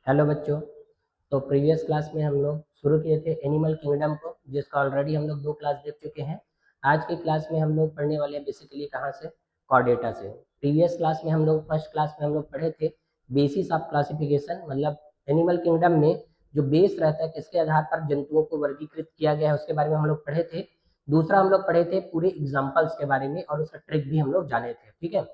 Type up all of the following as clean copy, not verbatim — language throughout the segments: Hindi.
हेलो बच्चों। तो प्रीवियस क्लास में हम लोग शुरू किए थे एनिमल किंगडम को, जिसका ऑलरेडी हम लोग 2 क्लास देख चुके हैं। आज की क्लास में हम लोग पढ़ने वाले हैं बेसिकली कहाँ से, कॉर्डेटा से। प्रीवियस क्लास में हम लोग फर्स्ट क्लास में हम लोग पढ़े थे बेसिस ऑफ क्लासिफिकेशन, मतलब एनिमल किंगडम में जो बेस रहता है किसके आधार पर जंतुओं को वर्गीकृत किया गया है उसके बारे में हम लोग पढ़े थे। दूसरा हम लोग पढ़े थे पूरे एग्जाम्पल्स के बारे में और उसका ट्रिक भी हम लोग जाने थे। ठीक है।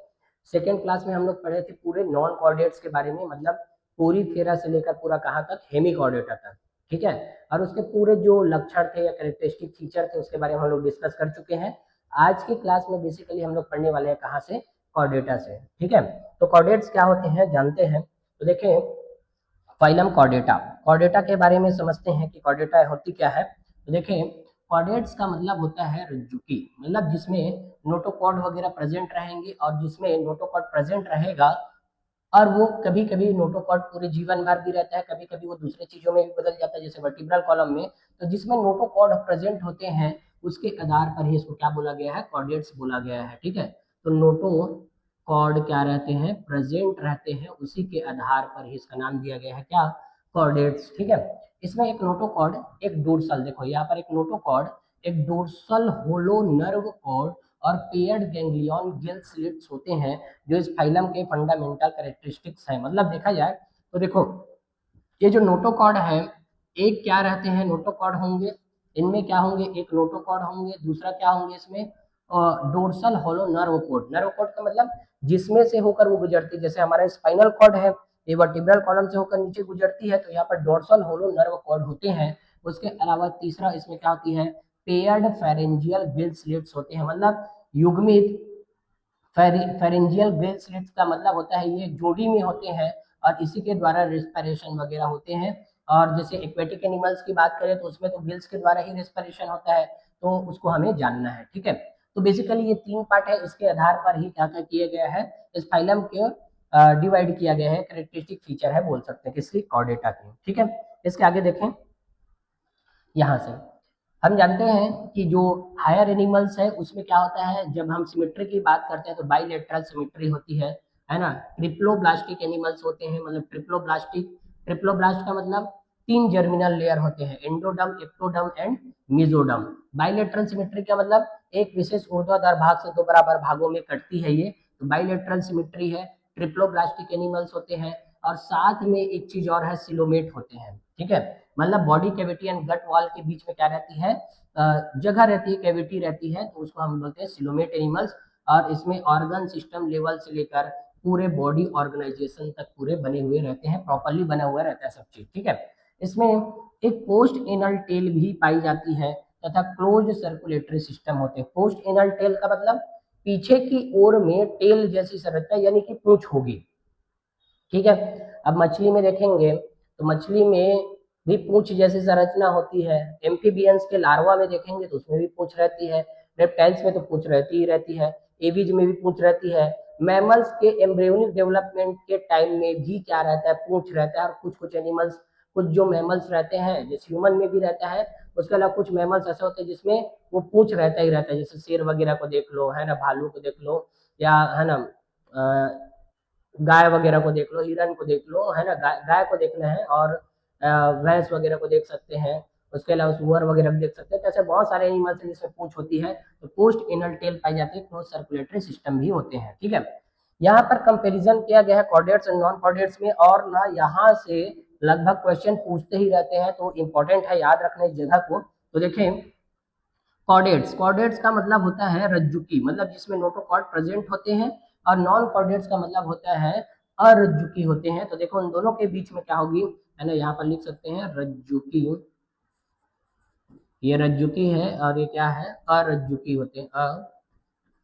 सेकेंड क्लास में हम लोग पढ़े थे पूरे नॉन कॉर्डेट्स के बारे में, मतलब पूरी फेरा से लेकर पूरा कहाँ तक, हेमिकॉर्डेटा तक। ठीक है। और उसके पूरे जो लक्षण थे या कैरेक्टरिस्टिक फीचर थे उसके बारे में हम लोग डिस्कस कर चुके हैं। आज की क्लास में बेसिकली हम लोग पढ़ने वाले हैं कहाँ से, कॉर्डेटा से। ठीक है। तो कॉर्डेट्स क्या होते हैं जानते हैं। तो देखें, फाइलम कॉर्डेटा, कॉर्डेटा के बारे में समझते हैं कि कॉर्डेटा होती क्या है। तो देखें, कॉर्डेट्स का मतलब होता है रज्जुकी, मतलब जिसमें नोटोकॉर्ड वगैरह प्रेजेंट रहेंगे, और जिसमें नोटोकॉर्ड प्रेजेंट रहेगा और वो कभी कभी नोटोकॉर्ड पूरे जीवन भर भी रहता है, कभी कभी वो दूसरे चीजों में भी बदल जाता है, जैसे वर्टिब्रल कॉलम में। तो जिसमें नोटोकॉर्ड प्रेजेंट होते हैं उसके आधार पर ही इसको क्या बोला गया है, कॉर्डेट्स बोला गया है। ठीक है। तो नोटोकॉर्ड क्या रहते हैं, प्रेजेंट रहते हैं, उसी के आधार पर ही इसका नाम दिया गया है क्या, कॉर्डेट्स। ठीक है। इसमें एक नोटोकॉर्ड, एक डोर्सल, देखो यहाँ पर एक नोटोकॉर्ड, एक डोर्सल होलो नर्व कॉर्ड और पेयर्ड गैंग्लियन गिल स्लिट्स होते हैं, जो इस फाइलम के फंडामेंटल कैरेक्टरिस्टिक्स हैं। मतलब देखा जाए तो देखो, ये जो नोटोकॉर्ड है, एक क्या रहते हैं, नोटोकॉर्ड होंगे, इनमें क्या होंगे, एक नोटोकॉर्ड होंगे, दूसरा क्या होंगे इसमें, dorsal hollow nerve cord. Nerve cord का मतलब जिसमें से होकर वो गुजरती है, जैसे हमारा स्पाइनल कॉर्ड है, ये वर्टिब्रल कॉलम से होकर नीचे गुजरती है, तो यहाँ पर डोर्सल होलो नर्व कॉर्ड होते हैं। उसके अलावा तीसरा इसमें क्या होती है, पेयर्ड फेरेंजियल गिल स्लिट्स होते हैं, मतलब युग्मित फेरेंजियल गिल स्लिट्स का मतलब होता है ये जोड़ी में होते हैं और इसी के द्वारा रेस्पिरेशन वगैरह होते हैं। और जैसे एक्वेटिक एनिमल्स की बात करें तो उसमें तो गिल्स के द्वारा ही रेस्पिरेशन होता है, तो उसको हमें जानना है। ठीक है। तो बेसिकली ये 3 पार्ट है, इसके आधार पर ही क्या क्या किया गया है, इस फाइलम के डिवाइड किया गया है, कैरेक्टरिस्टिक फीचर है बोल सकते हैं किसकी, कॉर्डेटा की। ठीक है। इसके आगे देखें, यहाँ से हम जानते हैं कि जो हायर एनिमल्स है उसमें क्या होता है, जब हम सिमेट्री की बात करते हैं तो बाइलेटरल सिमेट्री होती है ना। ट्रिप्लोब्लास्टिक एनिमल्स होते हैं, मतलब ट्रिप्लोब्लास्टिक, ट्रिप्लोब्लास्ट का मतलब 3 जर्मिनल लेयर होते हैं, एंडोडम, ectoderm and mesoderm. Bilateral symmetry का मतलब एक विशेष ऊर्ध्वाधर भाग से 2 बराबर भागों में कटती है ये, तो बाइलेटरल सिमेट्री है। ट्रिप्लोब्लास्टिक एनिमल्स होते हैं, और साथ में एक चीज और है, सिलोमेट होते हैं। ठीक है। मतलब body cavity and gut wall के बीच में क्या रहती है, जगह रहती है, कैविटी रहती है, तो उसको हम बोलते हैं सिलोमेट एनिमल्स। और इसमें ऑर्गन सिस्टम लेवल से लेकर पूरे बॉडी ऑर्गेनाइजेशन तक पूरे बने हुए रहते हैं, प्रॉपरली बना हुआ रहता है सब चीज। ठीक है। इसमें एक पोस्ट एनल टेल भी पाई जाती है तथा क्लोज सर्कुलेटरी सिस्टम होते हैं। पोस्ट एनल टेल का मतलब पीछे की ओर में टेल जैसी संरचना, यानी कि पूंछ होगी। ठीक है। अब मछली में देखेंगे तो मछली में भी पूंछ जैसी संरचना होती है। एम्फीबियंस के लार्वा में देखेंगे तो उसमें भी पूंछ रहती है। रेप्टाइल्स में तो पूंछ रहती ही रहती है। एविज में भी पूंछ रहती है। मैमल्स के एम्ब्रियोनिक डेवलपमेंट के टाइम में भी क्या रहता है, पूंछ रहता है। और कुछ कुछ एनिमल्स, कुछ जो मैमल्स रहते हैं, जैसे ह्यूमन में भी रहता है, उसके अलावा कुछ मैमल्स ऐसे होते हैं जिसमें वो पूंछ रहता ही रहता है, जैसे शेर वगैरह को देख लो, है ना, भालू को देख लो, या है ना गाय वगैरह को देख लो, हिरन को देख लो, है ना, गाय को देखना है, और भैंस वगैरह को देख सकते हैं। उसके अलावा सुअर वगैरह भी देख सकते हैं। तो ऐसे बहुत सारे एनिमल्स हैं जिसमें पूंछ होती है, तो पोस्ट एनल टेल पाई जाती है, क्लोज सर्कुलेटरी सिस्टम भी होते हैं। ठीक है। यहाँ पर कंपैरिजन किया गया है कॉर्डेट्स एंड नॉन कॉर्डेट्स में, और ना यहाँ से लगभग क्वेश्चन पूछते ही रहते हैं, तो इंपॉर्टेंट है याद रखना इस जगह को। तो देखें, कॉर्डेट्स, कॉर्डेट्स का मतलब होता है रज्जुकी, मतलब जिसमें नोटोकॉर्ड प्रेजेंट होते हैं, और नॉन कॉर्डेट्स का मतलब होता है अरज्जुकी होते हैं। तो देखो उन दोनों के बीच में क्या होगी, है ना, यहाँ पर लिख सकते हैं रज्जुकी, ये रज्जुकी है, और ये क्या है, अरज्जुकी होते हैं,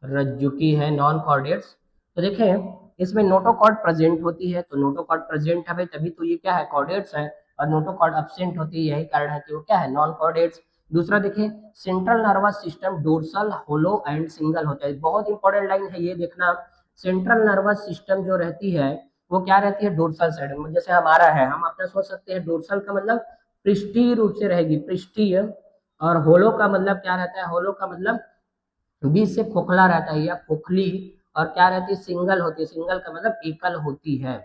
अरज्जुकी है नॉन कॉर्डेट्स। तो देखें, इसमें नोटोकॉर्ड प्रेजेंट होती है, तो नोटोकॉर्ड प्रेजेंट है तभी तो ये क्या है, कॉर्डेट्स है। और नोटोकॉर्ड एब्सेंट होती है, यही कारण है कि वो क्या है, नॉन कॉर्डेट्स। दूसरा देखिए, central nervous system dorsal, hollow and single होता है। बहुत इंपॉर्टेंट लाइन है ये देखना। सेंट्रल नर्वस सिस्टम जो रहती है वो क्या रहती है, डोर्सल साइड में, जैसे हमारा है, हम अपना सोच सकते हैं डोर्सल का मतलब पृष्ठीय रूप से रहेगी, पृष्ठीय। और होलो का मतलब क्या रहता है, होलो का मतलब बीच से खोखला रहता है या खोखली। और क्या रहती है, सिंगल होती है, सिंगल का मतलब एकल होती है।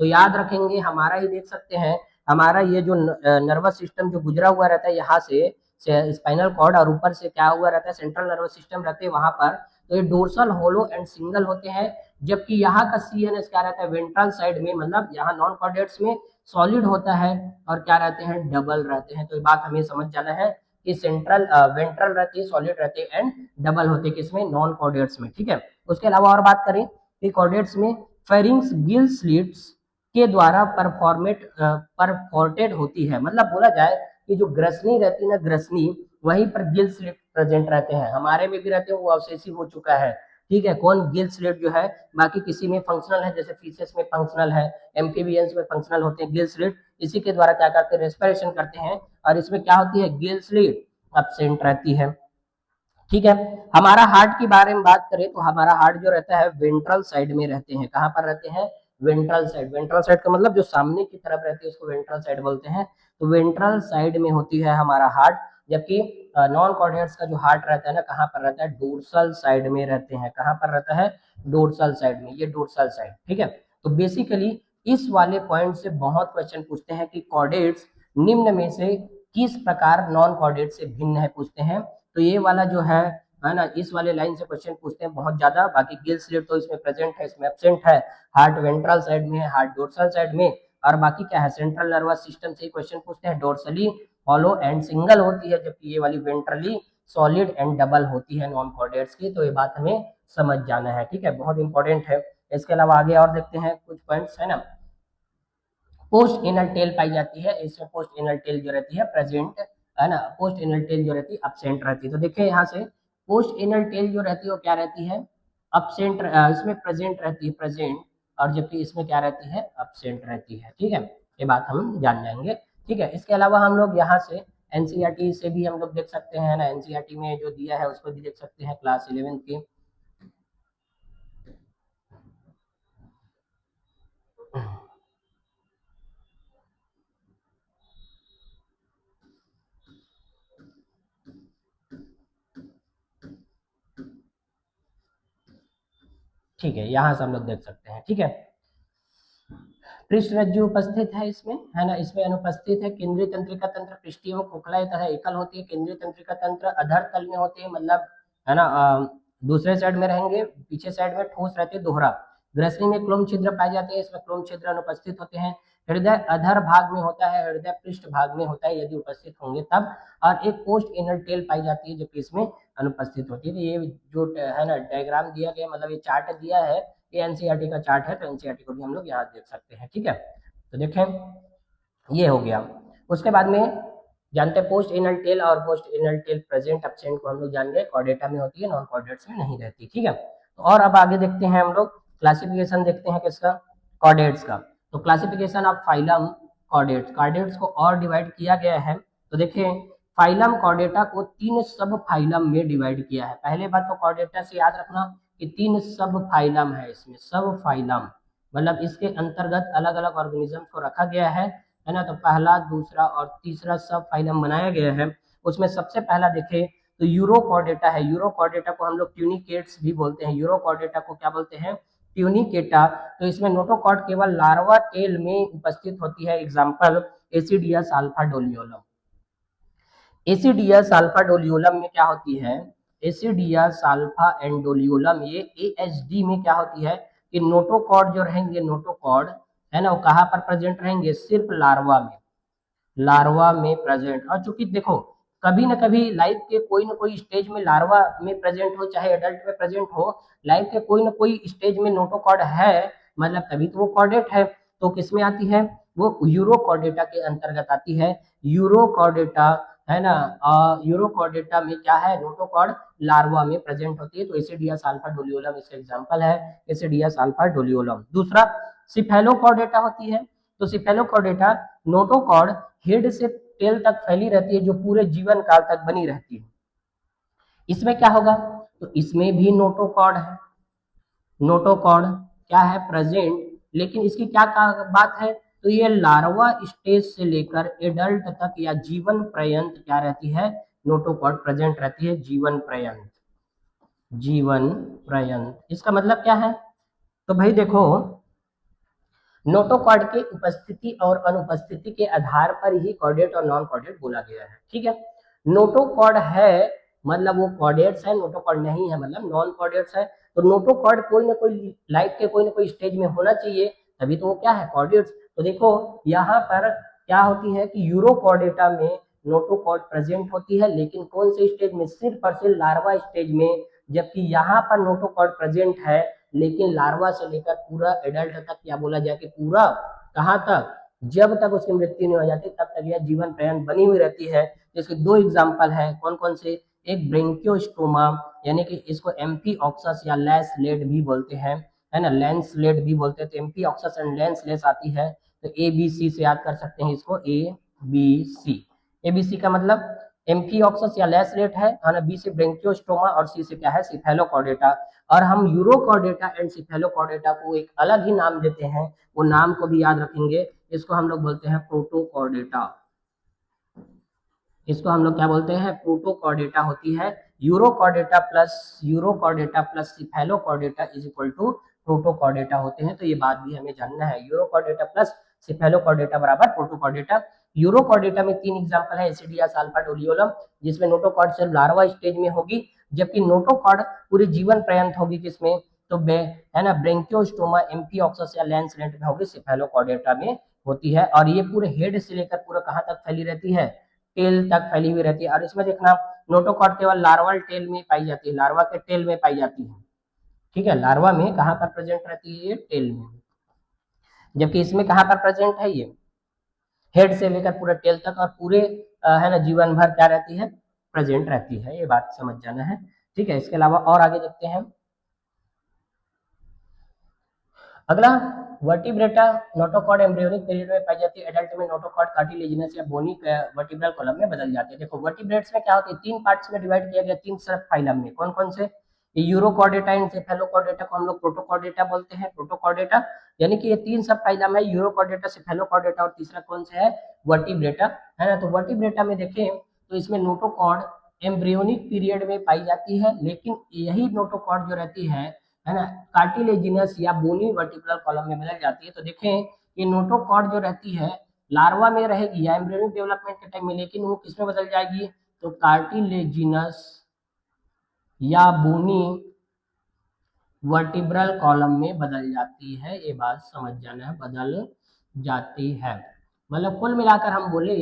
तो याद रखेंगे, हमारा ही देख सकते हैं, हमारा ये जो नर्वस सिस्टम जो गुजरा हुआ रहता है यहाँ से स्पाइनल कॉर्ड, और ऊपर से क्या हुआ रहता है, सेंट्रल नर्वस सिस्टम रहते हैं वहां पर। तो ये डोर्सल, होलो एंड सिंगल होते हैं, जबकि यहाँ का सीएनएस क्या रहता है, वेंट्रल साइड में, मतलब यहाँ नॉन कॉर्डेट्स में सॉलिड होता है, और क्या रहते हैं, डबल रहते हैं। तो ये बात हमें समझ जाना है कि सेंट्रल वेंट्रल रहती है, सॉलिड रहते हैं, एंड डबल होते हैं किसमें, नॉन कॉर्डेट्स में। ठीक है, उसके अलावा और बात करें कि कॉर्डेट्स में फेरिंग्स गिल स्लिट्स के द्वारा परफोर्टेड होती है, मतलब बोला जाए कि जो ग्रसनी रहती है ना, ग्रसनी, वहीं पर गिल स्लिट प्रेजेंट रहते हैं, हमारे में भी रहते हैं, वो अवशेषी हो चुका है। ठीक है, कौन, गिल स्लिट जो है, बाकी किसी में फंक्शनल है, जैसे फिशेस में फंक्शनल है, एम्फीबियंस में फंक्शनल होते हैं गिल स्लिट, इसी के द्वारा क्या करते हैं, रेस्पिरेशन करते हैं, और इसमें क्या होती है, गिल स्लिट एब्सेंट रहती है। ठीक है, हमारा हार्ट के बारे में बात करें तो हमारा हार्ट जो रहता है वेंट्रल साइड में रहते हैं, कहाँ पर रहते हैं, वेंट्रल साइड। वेंट्रल साइड का मतलब जो सामने की तरफ रहती है उसको वेंट्रल साइड बोलते हैं। तो वेंट्रल साइड में होती है हमारा हार्ट, जबकि नॉन कॉर्डिनेट्स का जो हार्ट रहता है ना, कहाँ पर रहता है, डोर्सल साइड में रहते हैं। कहाँ पर रहता है, डोर्सल साइड में, ये डोर्सल साइड। ठीक है, तो बेसिकली इस वाले पॉइंट से बहुत क्वेश्चन पूछते हैं कि कॉर्डेट्स निम्न में से किस प्रकार नॉन कॉर्डेट से भिन्न है, पूछते हैं। तो ये वाला जो है ना, इस वाले लाइन से क्वेश्चन पूछते हैं बहुत ज्यादा। बाकी गिल स्लिट तो इसमें प्रेजेंट है, इसमें एब्सेंट है, हार्ट वेंट्रल साइड में है, हार्ट डोर्सल साइड में, और बाकी क्या है, सेंट्रल नर्वस सिस्टम से ही क्वेश्चन पूछते हैं। डोर्सली हॉलो एंड सिंगल होती है, जबकि ये वाली वेंट्रली सॉलिड एंड डबल होती है नॉन कॉर्डेट्स की। तो ये बात हमें समझ जाना है, ठीक है, बहुत इंपॉर्टेंट है। इसके अलावा आगे और देखते हैं कुछ पॉइंट्स, है ना। पोस्ट इनल टेल पाई जाती है, इसमें पोस्ट इनल टेल जो रहती है प्रेजेंट, है ना, पोस्ट इनल टेल जो रहती है अब्सेंट रहती है। तो देखिए यहाँ से पोस्ट इनल टेल जो रहती है वो क्या रहती है, अब्सेंट, इसमें प्रेजेंट रहती है, प्रेजेंट, और जबकि इसमें क्या रहती है, अब्सेंट रहती है। ठीक है, ये बात हम जान जाएंगे। ठीक है, इसके अलावा हम लोग यहाँ से एनसीईआरटी से भी हम लोग देख सकते हैं ना, एनसीईआरटी में जो दिया है उसको भी देख सकते हैं, क्लास 11 के। ठीक है, यहाँ से हम लोग देख सकते हैं। ठीक है, पृष्ठ रज्जु उपस्थित है इसमें, है ना, इसमें अनुपस्थित है। केंद्रीय तंत्रिका तंत्र पृष्ठीय व खोखला तथा एकल होती है। केंद्रीय तंत्रिका तंत्र अधर तल में होते हैं, मतलब, है ना, दूसरे साइड में रहेंगे, पीछे साइड में ठोस रहते हैं, दोहरा। ग्रसनी में क्लोम छिद्र पाए जाते हैं, इसमें क्लोम छिद्र अनुपस्थित होते हैं। हृदय अधर भाग में होता है, हृदय पृष्ठ भाग में होता है, यदि उपस्थित होंगे तब। और एक पोस्ट इनर टेल पाई जाती है, जो कि इसमें अनुपस्थित होती है। तो ये जो है ना डायग्राम दिया गया, मतलब ये चार्ट दिया है, ये एनसीईआरटी का चार्ट है, तो एनसीईआरटी को भी हम लोग यहाँ देख सकते हैं। ठीक है, तो देखें, ये हो गया। उसके बाद में जानते हैं पोस्ट इनल टेल और पोस्ट इनल टेल प्रेजेंट एब्सेंट को हम लोग जान गए, कॉर्डेटा में होती है, नॉन कॉर्डेट्स में नहीं रहती। ठीक है, तो और अब आगे देखते हैं हम लोग, क्लासिफिकेशन देखते हैं किसका, कॉर्डेट्स का। तो classification of phylum chordates, chordates को और डिवाइड किया गया है। तो देखिए, फाइलम कॉर्डेटा को 3 सब फाइलम में डिवाइड किया है। पहले बात तो कॉर्डेटा से याद रखना कि 3 सब फाइलम है इसमें, सब फाइलम मतलब इसके अंतर्गत अलग अलग ऑर्गेनिज्म को रखा गया है ना। तो पहला, दूसरा और तीसरा सब फाइलम बनाया गया है। उसमें सबसे पहला देखें तो यूरोकॉर्डेटा है। यूरोकॉर्डेटा को हम लोग ट्यूनिकेट्स भी बोलते हैं, यूरोकॉर्डेटा को क्या बोलते हैं, ट्यूनिकेटा। तो इसमें नोटोकॉर्ड केवल लार्वा टेल में उपस्थित होती है। Example Ascidias alpha Doliolum. Ascidias alpha Doliolum में क्या होती है, एसिडियस अल्फा एंडोलियोलम, ये एएचडी में क्या होती है कि नोटोकॉर्ड जो रहेंगे, नोटोकॉर्ड, है ना, वो कहाँ पर प्रेजेंट रहेंगे, सिर्फ लार्वा में, लार्वा में प्रेजेंट। और चूंकि देखो, कभी ना कभी लाइफ के कोई ना कोई स्टेज में लार्वा में प्रेजेंट हो, चाहे एडल्ट में प्रेजेंट हो, लाइफ के कोई ना कोई स्टेज में नोटोकॉर्ड है, मतलब तभी तो वो कॉर्डेट है। तो किस में आती है, वो यूरोकॉर्डेटा के अंतर्गत आती है। यूरोकॉर्डेटा, है ना, यूरोकॉर्डेटा में क्या है, नोटोकॉर्ड लार्वा में प्रेजेंट होती है। तो एसिडियस अल्फा डोलियोलम इसका एग्जांपल है, एसिडियस अल्फा डोलियोलम। दूसरा सिफेलोकॉर्डेटा होती है। तो सिफेलोकॉर्डेटा नोटोकॉर्ड हेड से टेल तक फैली रहती है, जो पूरे जीवन काल तक बनी रहती है। इसमें क्या होगा, तो इसमें भी नोटोकॉर्ड है, नोटोकॉर्ड क्या है, प्रेजेंट। लेकिन इसकी क्या बात है, तो ये लार्वा स्टेज से लेकर एडल्ट तक या जीवन पर्यंत क्या रहती है, नोटोकॉर्ड प्रेजेंट रहती है, जीवन पर्यंत, जीवन पर्यंत। इसका मतलब क्या है, तो भाई देखो, नोटोकॉर्ड के उपस्थिति और अनुपस्थिति के आधार पर ही कॉर्डेट और नॉन कॉर्डेट बोला गया है। ठीक है, नोटोकॉर्ड है मतलब वो कॉर्डेट्स है, नोटोकॉर्ड नहीं है मतलब नॉन कॉर्डेट्स है। तो नोटोकॉर्ड कोई ना कोई लाइफ के कोई ना कोई स्टेज में होना चाहिए, तभी तो वो क्या है कॉर्डेट्स। तो देखो यहाँ पर क्या होती है कि यूरोकॉर्डेटा में नोटोकॉर्ड प्रेजेंट होती है, लेकिन कौन से स्टेज में, सिर्फ और सिर्फ लार्वा स्टेज में। जबकि यहाँ पर नोटोकॉर्ड प्रेजेंट है लेकिन लार्वा से लेकर पूरा एडल्ट तक, क्या बोला जाए कि पूरा कहाँ तक, जब तक उसकी मृत्यु नहीं हो जाती तब तक यह जीवन पर्यंत बनी हुई रहती है। इसके दो एग्जाम्पल है, कौन कौन से, एक ब्रेंकियोस्टोमा यानी कि इसको एम्पी ऑक्सस या लैंस लेड भी बोलते हैं, है ना, लैंस लेड भी बोलते हैं। तो amphi Oxus and lens less आती है, तो ए बी सी से याद कर सकते हैं इसको, A B C. A B C का मतलब एम्फीऑक्सस या लेस रेट है ना, बी से ब्रेंकियोस्टोमा और सी से क्या है सिफेलोकॉर्डेटा। और हम यूरोकॉर्डेटा एंड सिफेलोकॉर्डेटा को एक अलग ही नाम देते हैं, वो नाम को भी याद रखेंगे। इसको हम लोग बोलते हैं प्रोटोकॉर्डेटा। इसको हम लोग क्या बोलते हैं, प्रोटोकॉर्डेटा होती है। Urochordata plus cephalochordata is equal to protochordata होते हैं। तो ये बात भी हमें जानना है, यूरोकॉर्डेटा प्लस सिफेलोकॉर्डेटा बराबर प्रोटोकॉर्डेटा। यूरोकॉर्डेटा में 3 एग्जांपल है, एसिडिया साल्फा डोलियोलम, जिसमें नोटोकॉर्ड सिर्फ लार्वा स्टेज में होगी, जबकि नोटोकॉर्ड पूरे जीवन पर्यंत होगी किसमें, तो है ना ब्रेंकियोस्टोमा एम्फीऑक्सस या लैंस लेड में होगी, सिफेलोकॉर्डेटा में होती है। और ये पूरे हेड से लेकर पूरा कहाँ तक फैली रहती है, टेल तक फैली हुई रहती है। और इसमें देखना नोटोकॉर्ड केवल लार्वल टेल में पाई जाती है, लार्वा के टेल में पाई जाती है। ठीक है, लार्वा में कहाँ पर प्रेजेंट रहती है, ये टेल में, जबकि इसमें कहाँ पर प्रेजेंट है, ये हेड से लेकर पूरे टेल तक और पूरे है ना जीवन भर क्या रहती है, प्रेजेंट रहती है। ये बात समझ जाना है। ठीक है, इसके अलावा और आगे देखते हैं। अगला वर्टिब्रेटा नोटोकॉर्ड एम्ब्रियोनिक पीरियड में पाई जाती है, एडल्ट में नोटोकॉर्ड कार्टिलेजिनस या बोनी वर्टिब्रल कॉलम में बदल जाते हैं। देखो वर्टिब्रेट्स में क्या होती है, 3 पार्ट्स में डिवाइड किया गया, 3 सब फाइलम में, कौन कौन से, यूरोकॉर्डेटा एंड सेफेलोकॉर्डेटा को हम लोग प्रोटोकॉर्डेटा बोलते हैं, प्रोटोकॉर्डेटा यानी कि ये 3 सब फाइलम है, यूरोकॉर्डेटा, सेफेलोकॉर्डेटा और तीसरा कौन सा है, वर्टिब्रेटा, है ना। तो वर्टिब्रेटा में देखें तो इसमें नोटोकॉर्ड एम्ब्रियोनिक पीरियड में पाई जाती है, लेकिन यही नोटोकॉर्ड जो रहती है ना, कार्टिलेजिनस या बोनी वर्टिब्रल कॉलम में बदल जाती है। तो देखें ये नोटोकॉर्ड जो रहती है लार्वा में रहेगी या एम्ब्रियोनिक डेवलपमेंट के टाइम में, लेकिन वो किस में बदल जाएगी, तो कार्टिलेजिनस या बोनी वर्टिब्रल कॉलम में बदल जाती है। ये बात समझ जाना है, बदल जाती है। मतलब कुल मिलाकर हम बोले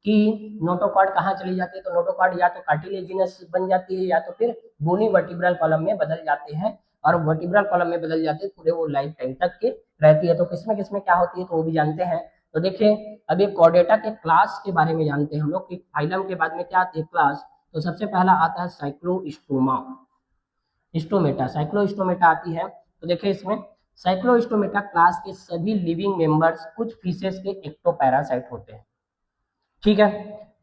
कि नोटोकॉर्ड कहाँ चली जाती है, तो नोटोकॉर्ड या तो कार्टिलेजिनस बन जाती है या तो फिर बोनी वर्टिब्रल कॉलम में बदल जाते हैं। और वर्टिब्रल कॉलम में बदल जाते हैं पूरे वो लाइफ टाइम तक के रहती है। तो किसमें किसमें क्या होती है तो वो भी जानते हैं। तो देखिए अब एक कॉर्डेटा के क्लास के बारे में जानते हैं हम लोग कि फाइलम के बाद में क्या आती है क्लास। तो सबसे पहला आता है साइक्लोस्टोमा, स्टोमेटा, साइक्लोस्टोमेटा आती है। तो देखिए इसमें साइक्लोस्टोमेटा क्लास के सभी लिविंग मेंबर्स कुछ फीसेस के एक्टोपैरासाइट होते हैं। ठीक है,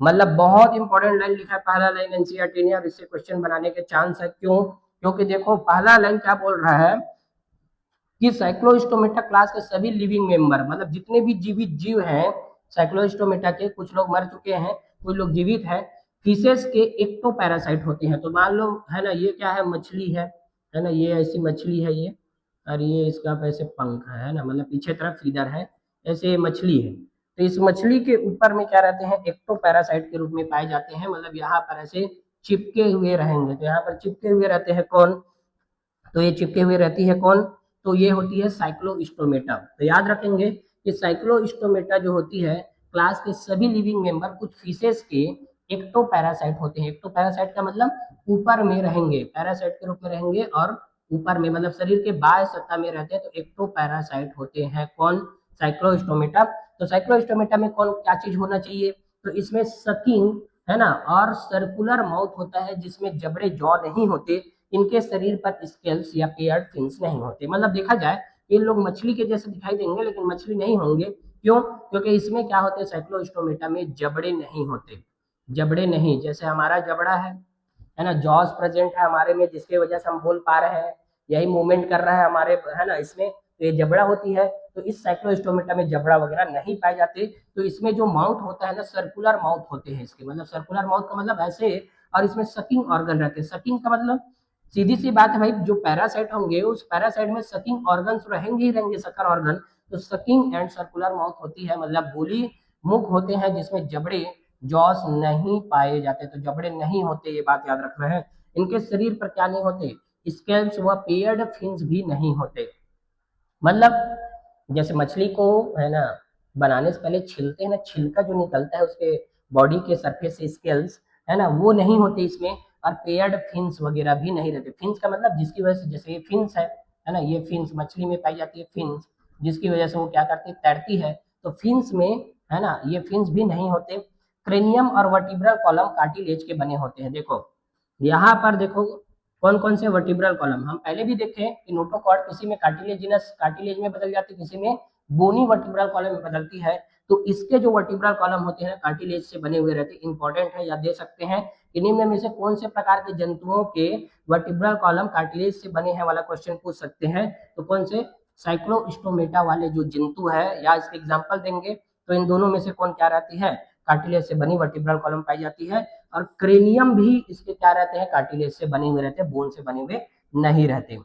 मतलब बहुत इंपॉर्टेंट लाइन लिखा है, पहला लाइन एनसीईआरटी ने, और इससे क्वेश्चन बनाने के चांस है। क्यों, क्योंकि देखो पहला लाइन क्या बोल रहा है कि साइक्लोस्टोमेटा क्लास के सभी लिविंग मेंबर, मतलब जितने भी जीवित जीव हैं साइक्लोस्टोमेटा के, कुछ लोग मर चुके हैं कुछ लोग जीवित हैं, फिशेस के एक्टोपैरासाइट होते हैं। तो मान लो है ना ये क्या है, मछली है ना, ये ऐसी मछली है ये, और ये इसका ऐसे पंख है ना, मतलब पीछे तरफ फीदर है, ऐसे मछली है। तो इस मछली के ऊपर में क्या रहते हैं, एक्टोपैरासाइट के रूप में पाए जाते हैं, मतलब यहाँ पर ऐसे चिपके हुए रहेंगे। तो यहाँ पर चिपके हुए रहते हैं कौन, तो ये चिपके हुए रहती है कौन, तो ये होती है साइक्लोस्टोमेटा। तो याद रखेंगे कि साइक्लोस्टोमेटा जो होती है क्लास के सभी लिविंग मेंबर कुछ फिशेस के एक्टोपैरासाइट होते हैं। एक्टोपैरासाइट का मतलब ऊपर में रहेंगे, पैरासाइट के रूप में रहेंगे और ऊपर में मतलब शरीर के बाह्य सतह में रहते हैं। तो एक्टोपैरासाइट होते हैं कौन, साइक्लोस्टोमेटा। तो साइक्लोस्टोमेटा में कौन क्या चीज होना चाहिए, तो इसमें सकिंग है ना, और सर्कुलर माउथ होता है जिसमें जबड़े जॉ नहीं होते, इनके शरीर पर स्केल्स या पेयर्ड फिन्स नहीं होते। मतलब देखा जाए इन लोग मछली के जैसे दिखाई देंगे लेकिन मछली नहीं होंगे। क्यों, क्योंकि इसमें क्या होते हैं साइक्लोस्टोमेटा में जबड़े नहीं होते, जबड़े नहीं, जैसे हमारा जबड़ा है ना, जॉस प्रेजेंट है हमारे में जिसकी वजह से हम बोल पा रहे हैं, यही मूवमेंट कर रहा है हमारे है ना इसमें, तो ये जबड़ा होती है। तो इस साइक्लोस्टोमेटा में जबड़ा वगैरह नहीं पाए जाते। तो इसमें जो माउथ होता है ना, सर्कुलर माउथ होते हैं इसके, मतलब सर्कुलर माउथ का मतलब ऐसे, और इसमें सकिंग ऑर्गन रहते हैं। सकिंग का मतलब सीधी सी बात है भाई, जो पैरासाइट होंगे उस पैरासाइट में सकिंग ऑर्गन्स रहेंगे ही रहेंगे, सकर ऑर्गन। तो सकिंग एंड सर्कुलर माउथ होती है, मतलब गोली मुख होते हैं जिसमें जबड़े जॉस नहीं पाए जाते, तो जबड़े नहीं होते, ये बात याद रखना है। इनके शरीर पर क्या नहीं होते, स्केल्स व पेयर्ड फिन्स भी नहीं होते। मतलब जैसे मछली को है ना बनाने से पहले छिलते हैं ना, छिलका जो निकलता है उसके बॉडी के सरफेस से, स्केल्स है ना, वो नहीं होते इसमें। और पेयर्ड फिन्स वगैरह भी नहीं रहते। फिन्स का मतलब जिसकी वजह से, जैसे ये फिन्स है ना, ये फिन्स मछली में पाई जाती है फिन्स, जिसकी वजह से वो क्या करती है, तैरती है। तो फिन्स में है ना ये फिन्स भी नहीं होते। क्रेनियम और वर्टिब्रल कॉलम कार्टिलेज के बने होते हैं। देखो यहाँ पर देखो कौन कौन से वर्टिब्रल कॉलम हम पहले भी देखे कि नोटोकॉर्ड किसी में कार्टिलेजिनस कार्टिलेज में बदल जाती है, किसी में बोनी वर्टिब्रल कॉलम में बदलती है। तो इसके जो वर्टिब्रल कॉलम होते हैं कार्टिलेज से बने हुए रहते हैं। इंपॉर्टेंट है, याद दे सकते हैं कि निम्न में से कौन से प्रकार के जंतुओं के वर्टिब्रल कॉलम कार्टिलेज से बने हैं वाला क्वेश्चन पूछ सकते हैं। तो कौन से, साइक्लोस्टोमेटा वाले जो जंतु है, या इसके एग्जाम्पल देंगे तो इन दोनों में से कौन क्या रहती है, कार्टिलेज से बनी वर्टिब्रल कॉलम पाई जाती है। और क्रेनियम भी इसके क्या रहते हैं, कार्टिलेज से बने हुए रहते हैं, बोन से बने हुए नहीं रहते।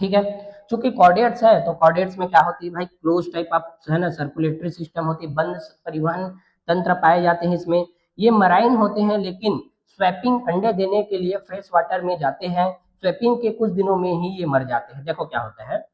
ठीक है, चूंकि कॉर्डेट्स है तो कॉर्डेट्स में क्या होती है भाई, क्लोज टाइप ऑफ है ना सर्कुलेटरी सिस्टम होती है, बंद परिवहन तंत्र पाए जाते हैं इसमें। ये मराइन होते हैं, लेकिन स्वैपिंग अंडे देने के लिए फ्रेश वाटर में जाते हैं। स्वैपिंग के कुछ दिनों में ही ये मर जाते हैं। देखो क्या होता है,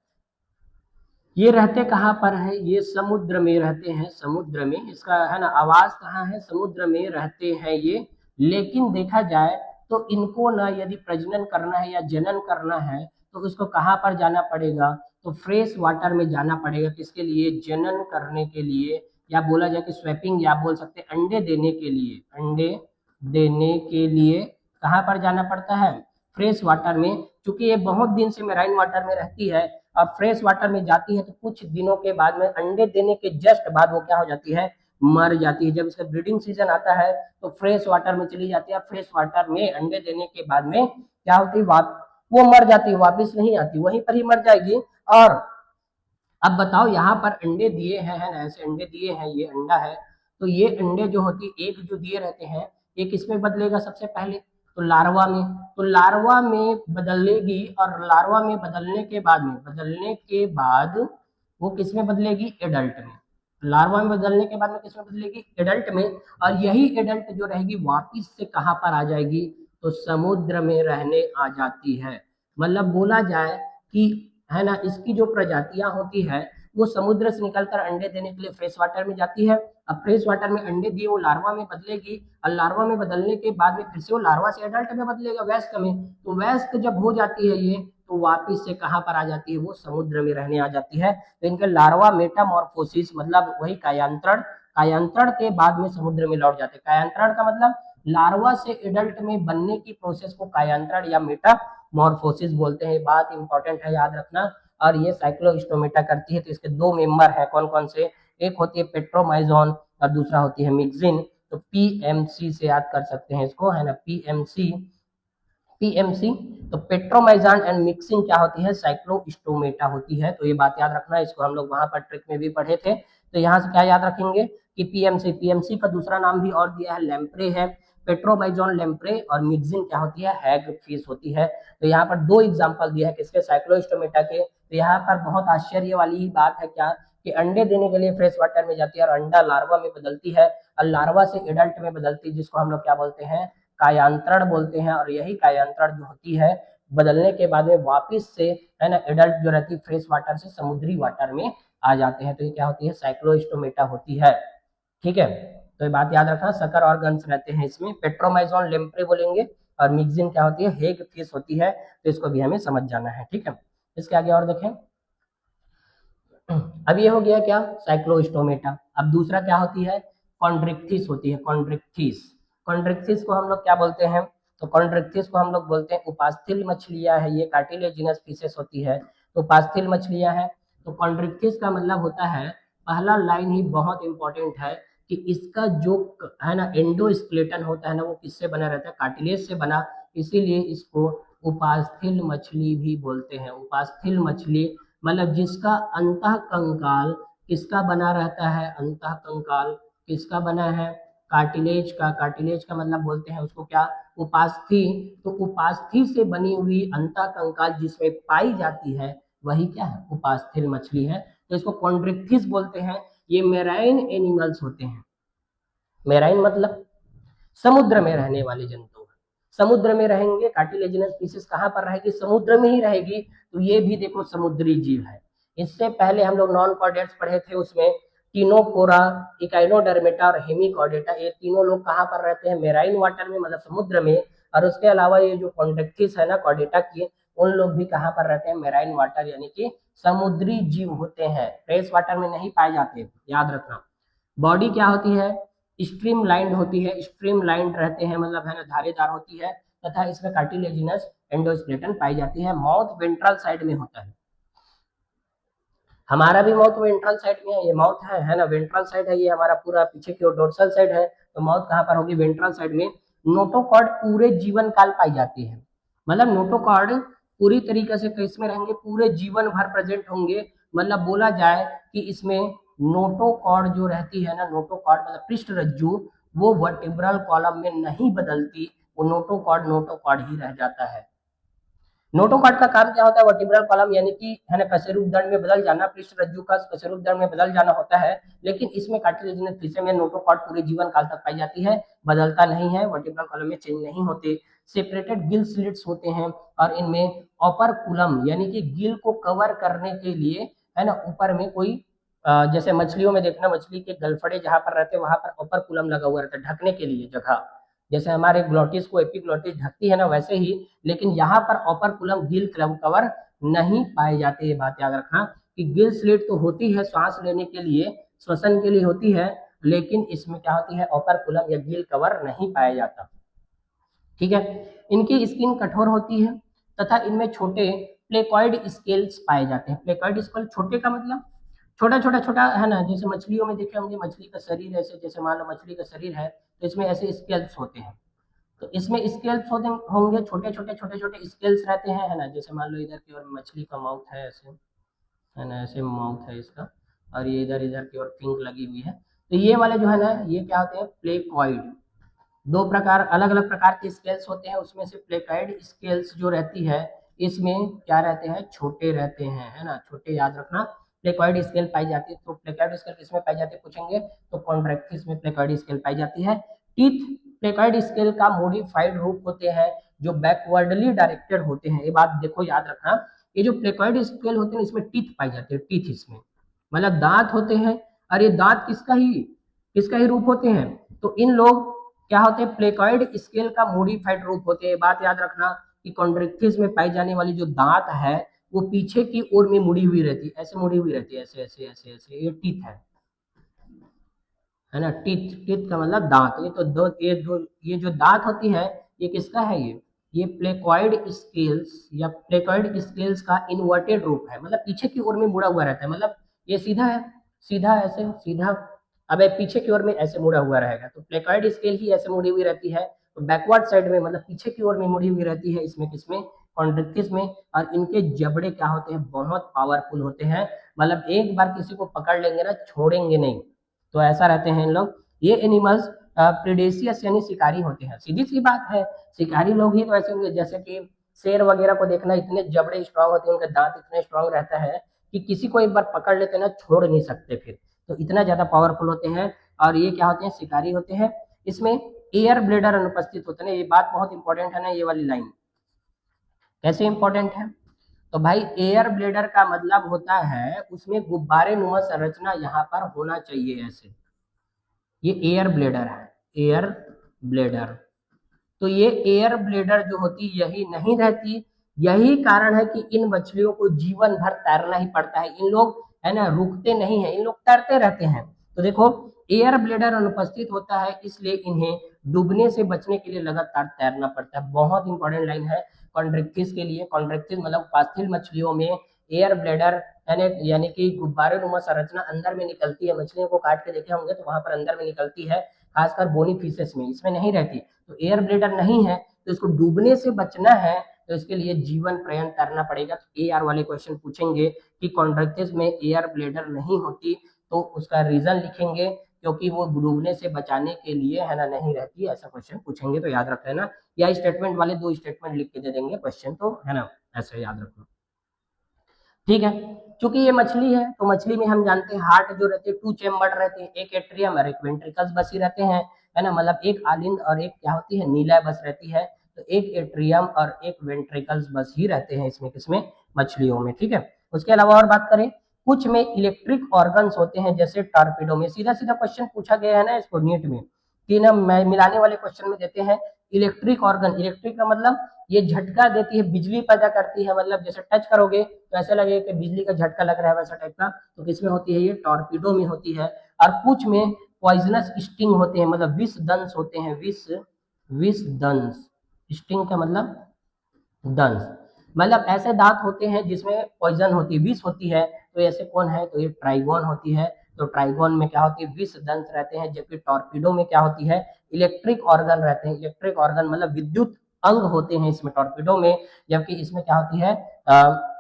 ये रहते कहाँ पर है, ये समुद्र में रहते हैं, समुद्र में। इसका है ना आवास कहाँ है, समुद्र में रहते हैं ये। लेकिन देखा जाए तो इनको ना यदि प्रजनन करना है या जनन करना है तो उसको कहाँ पर जाना पड़ेगा, तो फ्रेश वाटर में जाना पड़ेगा। किसके लिए, जनन करने के लिए, या बोला जाए कि स्वैपिंग, या बोल सकते हैं अंडे देने के लिए। अंडे देने के लिए कहाँ पर जाना पड़ता है, फ्रेश वाटर में। चूंकि ये बहुत दिन से मेराइन वाटर में रहती है और फ्रेश वाटर में जाती है, तो कुछ दिनों के बाद में अंडे देने के जस्ट बाद वो क्या हो जाती है, मर जाती है। जब इसका ब्रीडिंग सीजन आता है तो फ्रेश वाटर में चली जाती है। फ्रेश वाटर में अंडे देने के बाद में क्या होती है, वो मर जाती है, वापिस नहीं आती, वहीं पर ही मर जाएगी। और अब बताओ यहाँ पर अंडे दिए हैं, है ना, ऐसे अंडे दिए हैं, ये अंडा है। तो ये अंडे जो होती है, एक जो दिए रहते हैं, एक किसमें बदलेगा सबसे पहले, तो लार्वा में। तो लार्वा में बदलेगी, और लार्वा में बदलने के बाद वो किसमें बदलेगी, एडल्ट में। लार्वा में बदलने के बाद में किसमें बदलेगी, एडल्ट में। और यही एडल्ट जो रहेगी वापिस से कहाँ पर आ जाएगी, तो समुद्र में रहने आ जाती है। मतलब बोला जाए कि है ना, इसकी जो प्रजातियां होती है वो समुद्र से निकलकर अंडे देने के लिए फ्रेश वाटर में जाती है। अब फ्रेश वाटर में अंडे दिए वो लार्वा में बदलेगी, और लार्वा में बदलने के बाद में फिर से वो लार्वा से एडल्ट में बदलेगा, वयस्क में। तो वयस्क जब हो जाती है ये, तो वापिस से कहाँ पर आ जाती है, वो समुद्र में रहने आ जाती है। तो इनके लार्वा मेटामॉर्फोसिस, मतलब वही कायांतरण, कायांतरण के बाद में समुद्र में लौट जाते हैं। कायांतरण का मतलब लार्वा से एडल्ट में बनने की प्रोसेस को कायांतरण या मेटामॉर्फोसिस बोलते हैं। बात इंपॉर्टेंट है, याद रखना। और ये साइक्लोस्टोमेटा करती है। तो इसके दो मेंबर हैं, कौन कौन से, एक होती है पेट्रोमाइजोन और दूसरा होती है मिक्सिन। तो पीएमसी से याद कर सकते हैं इसको, है ना, पीएमसी। पीएमसी तो पेट्रोमाइजान एंड मिक्सिंग क्या होती है, साइक्लोस्टोमेटा होती है। तो ये बात याद रखना, इसको हम लोग वहां पर ट्रिक में भी पढ़े थे। तो यहाँ से क्या याद रखेंगे कि पीएमसी, पीएमसी का दूसरा नाम भी और दिया है, लैम्प्रे है। पेट्रोमाइजोन लैम्प्रे, और मिक्सिन क्या होती है, हैग फिश होती है। तो यहाँ पर दो एग्जाम्पल दिया है किसके, साइक्लोस्टोमेटा के। तो यहाँ पर बहुत आश्चर्य वाली बात है क्या, कि अंडे देने के लिए फ्रेश वाटर में जाती है, और अंडा लार्वा में बदलती है, और लार्वा से एडल्ट में बदलती है, जिसको हम लोग क्या बोलते हैं, कायांतरण बोलते हैं। और यही कायांतरण जो होती है, बदलने के बाद में वापिस से है ना एडल्ट जो रहती है फ्रेश वाटर से समुद्री वाटर में आ जाते हैं। तो ये क्या होती है, साइक्लोस्टोमेटा होती है। ठीक है, तो ये बात याद रखना, सकर ऑर्गन्स रहते हैं इसमें। पेट्रोमाइजोन लेम्प्रे बोलेंगे, और मिक्सिन क्या होती है, हेग फिश होती है। तो इसको भी हमें समझ जाना है। ठीक है, इसके आगे और देखें। अब ये हो गया क्या, साइक्लोस्टोमेटा। अब दूसरा क्या होती है, कॉन्ड्रिक्थिस होती है, कॉन्ड्रिक्थिस। कॉन्ड्रिक्थिस को हम लोग क्या बोलते हैं, तो कॉन्ड्रिक्थिस को हम लोग बोलते हैं उपास्थिल मछलियां है, ये कार्टिलेजिनस फिशेस होती है। तो उपास्थिल मछलियां हैं। तो कॉन्ड्रिक्थिस का मतलब होता है, पहला लाइन ही बहुत इंपॉर्टेंट है, कि इसका जो है ना एंडोस्केलेटन होता है ना, वो किससे बना रहता है, कार्टिलेज से बना। इसीलिए इसको उपास्थिल मछली भी बोलते हैं। उपास्थिल मछली मतलब जिसका अंतः कंकाल किसका बना रहता है, अंतः कंकाल किसका बना है, कार्टिलेज का। कार्टिलेज का मतलब बोलते हैं उसको क्या, उपास्थि। तो उपास्थि से बनी हुई अंतः कंकाल जिसमें पाई जाती है, वही क्या है, उपास्थिल मछली है। तो इसको कॉन्ड्रिक्थिस बोलते हैं। ये मेराइन एनिमल्स होते हैं। मेराइन मतलब समुद्र में रहने वाले जंतु। समुद्र में रहेंगे, कार्टिलेजिनस स्पीसीज कहाँ पर रहेगी? समुद्र में ही रहेगी। तो ये भी देखो समुद्री जीव है। इससे पहले हम लोग नॉन कॉर्डेट्स पढ़े थे, उसमें टीनोफोरा, इकाइनोडर्मेटा और हेमिकॉर्डेटा, ये तीनों लोग कहाँ पर रहते हैं? मेराइन वाटर में, मतलब समुद्र में। और उसके अलावा ये जो कॉन्ड्रिक्थिस है ना कॉर्डेटा की, उन लोग भी कहाँ पर रहते हैं? मेराइन वाटर, यानी कि समुद्री जीव होते हैं, फ्रेश वाटर में नहीं पाए जाते, याद रखना। बॉडी क्या होती है? स्ट्रीम लाइंड होती है, स्ट्रीम लाइंड रहते हैं, मतलब है ना धारीदार होती है, तथा इसमें कार्टिलेजिनस एंडोस्केलेटन पाई जाती है। माउथ वेंट्रल साइड में होता है। हमारा भी माउथ वेंट्रल साइड में है, ये माउथ है ना, वेंट्रल साइड है, ये हमारा पूरा पीछे की ओर डोर्सल साइड है। तो माउथ कहाँ पर होगी? वेंट्रल साइड में। नोटोकॉर्ड पूरे जीवन काल पाई जाती है, मतलब नोटोकॉर्ड पूरी तरीके से इसमें रहेंगे, पूरे जीवन भर प्रेजेंट होंगे। मतलब बोला जाए कि इसमें नोटोकॉर्ड जो रहती है ना, नोटोकॉर्ड मतलब पृष्ठ रज्जु, वो वर्टिब्रल कॉलम में नहीं बदलती, वो नोटोकॉर्ड नोटोकॉर्ड ही रह जाता है। नोटोकॉर्ड का काम क्या होता है? वर्टिब्रल कॉलम यानी कि है ना कशेरुक दंड में बदल जाना, पृष्ठ रज्जु का कशेरुक दंड में बदल जाना होता है। लेकिन इसमें कार्टिलेजिनस फिशर में नोटोकॉर्ड पूरे जीवन काल तक पाई जाती है, बदलता नहीं है, वर्टिब्रल कॉलम में चेंज नहीं होते। सेपरेटेड गिल स्लिट्स होते हैं, और इनमें ऑपरकुलम यानी कि गिल को कवर करने के लिए है ना ऊपर में कोई जैसे मछलियों में देखना, मछली के गलफड़े जहां पर रहते हैं वहां पर ऑपरकुलम लगा हुआ रहता है ढकने के लिए जगह। जैसे हमारे ग्लोटिस को एपिग्लोटिस ढकती है ना, वैसे ही। लेकिन यहाँ पर ऑपरकुलम गिल कवर नहीं पाए जाते। ये बात याद रखना कि गिल स्लिट तो होती है श्वास लेने के लिए, श्वसन के लिए होती है, लेकिन इसमें क्या होती है? ऑपरकुलम या गिल कवर नहीं पाया जाता। ठीक है। इनकी स्किन कठोर होती है, तथा इनमें छोटे प्लेकॉइड स्केल्स पाए जाते हैं। प्लेकॉइड स्केल छोटे का मतलब छोटा छोटा छोटा है ना, जैसे मछलियों में देखे होंगे, मछली का शरीर ऐसे, जैसे मान लो मछली का शरीर है, तो इसमें ऐसे स्केल्स होते हैं। तो इसमें स्केल्स होंगे, छोटे छोटे छोटे छोटे स्केल्स रहते हैं, है ना। जैसे मान लो इधर की ओर मछली का माउथ है ऐसे, है ना, ऐसे माउथ है इसका, और ये इधर इधर की ओर पिंक लगी हुई है। तो ये वाले जो है ना, ये क्या होते हैं? प्लेकॉइड। दो प्रकार, अलग अलग प्रकार के स्केल्स होते हैं, उसमें से प्लेकॉइड स्केल्स जो रहती है, इसमें क्या रहते हैं? छोटे रहते हैं, है ना, छोटे, याद रखना। प्लेकॉइड स्केल पाई जाती है। तो प्लेकॉइड स्केल किसमें पाई जाती है पूछेंगे, तो कॉन्ट्रैक्टिस में प्लेकॉइड स्केल पाई जाती है। टीथ प्लेकॉइड स्केल का मॉडिफाइड रूप होते हैं, जो बैकवर्डली डायरेक्टेड होते हैं। ये बात देखो, याद रखना, ये जो प्लेकॉइड स्केल होते हैं इसमें टीथ पाई जाती है, टीथ इसमें मतलब दांत होते हैं। और ये दांत किसका ही रूप होते हैं? तो इन लोग क्या होते हैं? प्लेकॉइड स्केल का मॉडिफाइड रूप होते हैं। बात याद रखना कि कॉन्ड्रिक्थिस में पाई जाने वाली जो दांत है, वो पीछे की ओर में मुड़ी हुई रहती है, ऐसे मुड़ी हुई रहती है, ऐसे ऐसे ऐसे ऐसे। ये टीथ है ना, टीथ। टीथ का मतलब दांत। ये जो दांत होती है, ये किसका है? ये प्लेकॉइड स्केल्स या प्लेकॉइड स्केल्स का इन्वर्टेड रूप है, मतलब पीछे की ओर में मुड़ा हुआ रहता है। मतलब ये सीधा है, सीधा ऐसे सीधा, अब पीछे की ओर में ऐसे मुड़ा हुआ रहेगा, तो प्लेकॉइड स्केल ही ऐसे मुड़ी हुई रहती है। तो बैकवर्ड साइड में मतलब पीछे की ओर में मुड़ी हुई रहती है, इसमें किसमें? कॉन्ड्रिक्टिस में। और इनके जबड़े क्या होते हैं? बहुत पावरफुल होते हैं, मतलब एक बार किसी को पकड़ लेंगे ना, छोड़ेंगे नहीं। तो ऐसा रहते हैं इन लोग। ये एनिमल्स प्रेडेशियस यानी शिकारी होते हैं। सीधी सी बात है, शिकारी लोग ही तो ऐसे होंगे। जैसे कि शेर वगैरह को देखना, इतने जबड़े स्ट्रांग होते हैं, उनके दांत इतने स्ट्रांग रहता है कि किसी को एक बार पकड़ लेते ना, छोड़ नहीं सकते फिर। तो इतना ज्यादा पावरफुल होते हैं। और ये क्या होते हैं? शिकारी होते हैं। इसमें एयर ब्लेडर अनुपस्थित होते हैं। ये बात बहुत इंपॉर्टेंट है ना, ये वाली लाइन कैसे इंपॉर्टेंट है? तो भाई एयर ब्लेडर का मतलब होता है उसमें गुब्बारे नुमा संरचना यहाँ पर होना चाहिए, ऐसे। ये एयर ब्लेडर है, एयर ब्लेडर। तो ये एयर ब्लेडर जो होती यही नहीं रहती। यही कारण है कि इन मछलियों को जीवन भर तैरना ही पड़ता है। इन लोग है ना रुकते नहीं है, इन लोग तैरते रहते हैं। तो देखो, एयर ब्लेडर अनुपस्थित होता है, इसलिए इन्हें डूबने से बचने के लिए लगातार तैरना पड़ता है। बहुत इंपॉर्टेंट लाइन है कॉन्ड्रिक्टिस के लिए। कॉन्ड्रिक्टिस मतलब पास्थिल मछलियों में एयर ब्लेडर यानी कि गुब्बारे नुमा संरचना अंदर में निकलती है। मछलियों को काट के देखे होंगे तो वहां पर अंदर में निकलती है, खासकर बोनी फिशेस में, इसमें नहीं रहती। तो एयर ब्लेडर नहीं है, तो इसको डूबने से बचना है, तो इसके लिए जीवन पर्यंत तैरना पड़ेगा। तो एआर वाले क्वेश्चन पूछेंगे कि कॉन्ट्रैक्टिस में एयर ब्लेडर नहीं होती, तो उसका रीजन लिखेंगे, क्योंकि वो डूबने से बचाने के लिए है ना नहीं रहती, ऐसा क्वेश्चन पूछेंगे। तो याद रख लेना, या स्टेटमेंट वाले दो स्टेटमेंट लिख के दे देंगे क्वेश्चन, तो है ना, ऐसे याद रखना। ठीक है। चूंकि ये मछली है तो मछली में हम जानते हैं हार्ट जो रहते हैं 2 चेम्बर रहते हैं, एक एट्रियम और एक वेंट्रिकल्स बस ही रहते हैं, है ना, मतलब एक आलिंद और एक क्या होती है, नीला बस रहती है। तो एक एट्रियम और एक वेंट्रिकल्स बस ही रहते हैं इसमें, किसमें, मछलियों में। ठीक है। उसके अलावा और बात करें, कुछ में इलेक्ट्रिक ऑर्गन्स होते हैं जैसे टॉर्पीडो में। सीधा सीधा क्वेश्चन पूछा गया है ना इसको नीट में, कि ना मिलाने वाले क्वेश्चन में देते हैं इलेक्ट्रिक ऑर्गन। इलेक्ट्रिक का मतलब ये झटका देती है, बिजली पैदा करती है, मतलब जैसे टच करोगे तो ऐसा लगेगा कि बिजली का झटका लग रहा है, वैसा टाइप का। तो किसमें होती है, ये टॉर्पीडो में होती है। और कुछ में पॉइजनस स्टिंग होते हैं, मतलब विष दंश होते हैं, विष विष दंश। स्टिंग का मतलब दंश, मतलब ऐसे दांत होते हैं जिसमें पॉइजन होती है, विष होती है। तो ऐसे कौन है, तो ये ट्राइगोन होती है। तो ट्राइगोन में क्या होती है, विष दंश रहते हैं, जबकि टॉर्पीडो में क्या होती है, इलेक्ट्रिक ऑर्गन रहते हैं। इलेक्ट्रिक ऑर्गन मतलब विद्युत अंग होते हैं इसमें टॉर्पीडो में, जबकि इसमें क्या होती है,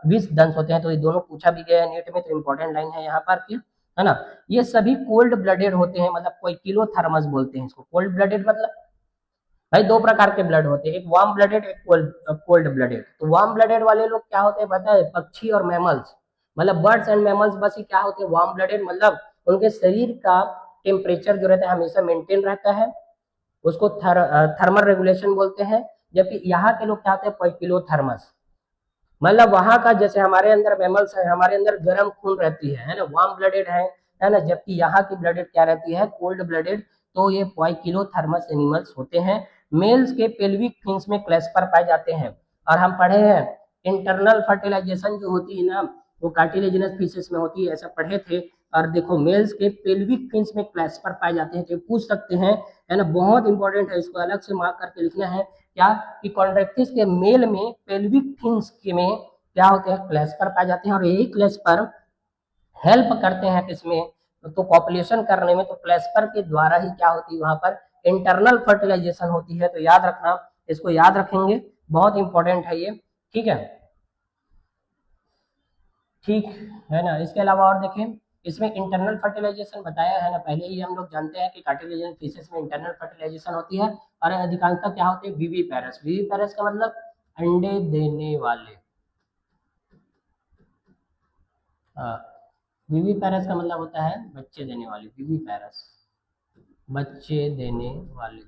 विष दंश होते हैं। तो ये दोनों पूछा भी गया है नीट में, तो इंपॉर्टेंट लाइन है यहाँ पर की, है ना। ये सभी कोल्ड ब्लडेड होते हैं, मतलब कोई किलोथर्मस बोलते हैं इसको। कोल्ड ब्लडेड मतलब भाई दो प्रकार के ब्लड होते हैं, एक वार्म ब्लडेड, एक कोल्ड ब्लडेड। तो वार्म ब्लडेड वाले लोग क्या होते हैं पता है, पक्षी और मैमल्स, मतलब बर्ड्स एंड मैमल्स बस ही क्या होते हैं, वार्म ब्लडेड, मतलब उनके शरीर का टेम्परेचर जो रहता है हमेशा मेंटेन रहता है, उसको थर्मल रेगुलेशन बोलते हैं। जबकि यहाँ के लोग क्या होते हैं, किलोथर्मस, मतलब वहां का, जैसे हमारे अंदर मैमल्स है, हमारे अंदर गर्म खून रहती है ना, वार्म ब्लडेड है ना, जबकि यहाँ की ब्लडेड क्या रहती है, कोल्ड ब्लडेड। तो ये पॉइकिलोथर्मस एनिमल्स होते हैं। मेल्स के पेल्विक फिन्स में क्लेस्पर पाए जाते हैं। और हम पढ़े हैं इंटरनल फर्टिलाइजेशन जो होती है ना, वो कार्टिलेजिनस फिशेस में होती है, ऐसा पढ़े थे। और देखो मेल्स के पेल्विक फिन्स में क्लेस्पर पाए जाते हैं, तो पूछ सकते हैं, है ना, बहुत इंपॉर्टेंट है, इसको अलग से मार्क करके लिखना है क्या, कि कॉन्ड्रेक्टिस के मेल में पेल्विक फिन्स में क्या होते हैं, क्लेस्पर पाए जाते हैं। और यही क्लेस्पर हेल्प करते हैं किसमें, तो पॉपुलेशन करने में। तो क्लेस्पर के द्वारा ही क्या होती है, वहां पर इंटरनल फर्टिलाइजेशन होती है। तो याद रखना, इसको याद रखेंगे, बहुत इंपॉर्टेंट है ये। ठीक है, ठीक है ना। इसके अलावा और देखें, इसमें इंटरनल फर्टिलाइजेशन बताया है ना, पहले ही हम लोग जानते हैं कि कार्टिलेजिनस फिशेस में इंटरनल फर्टिलाइजेशन होती है। और अधिकांशतः क्या होते हैं, विविपेरस। विविपेरस का मतलब अंडे देने वाले, विविपेरस का मतलब होता है बच्चे देने वाले, विविपेरस बच्चे देने वाले।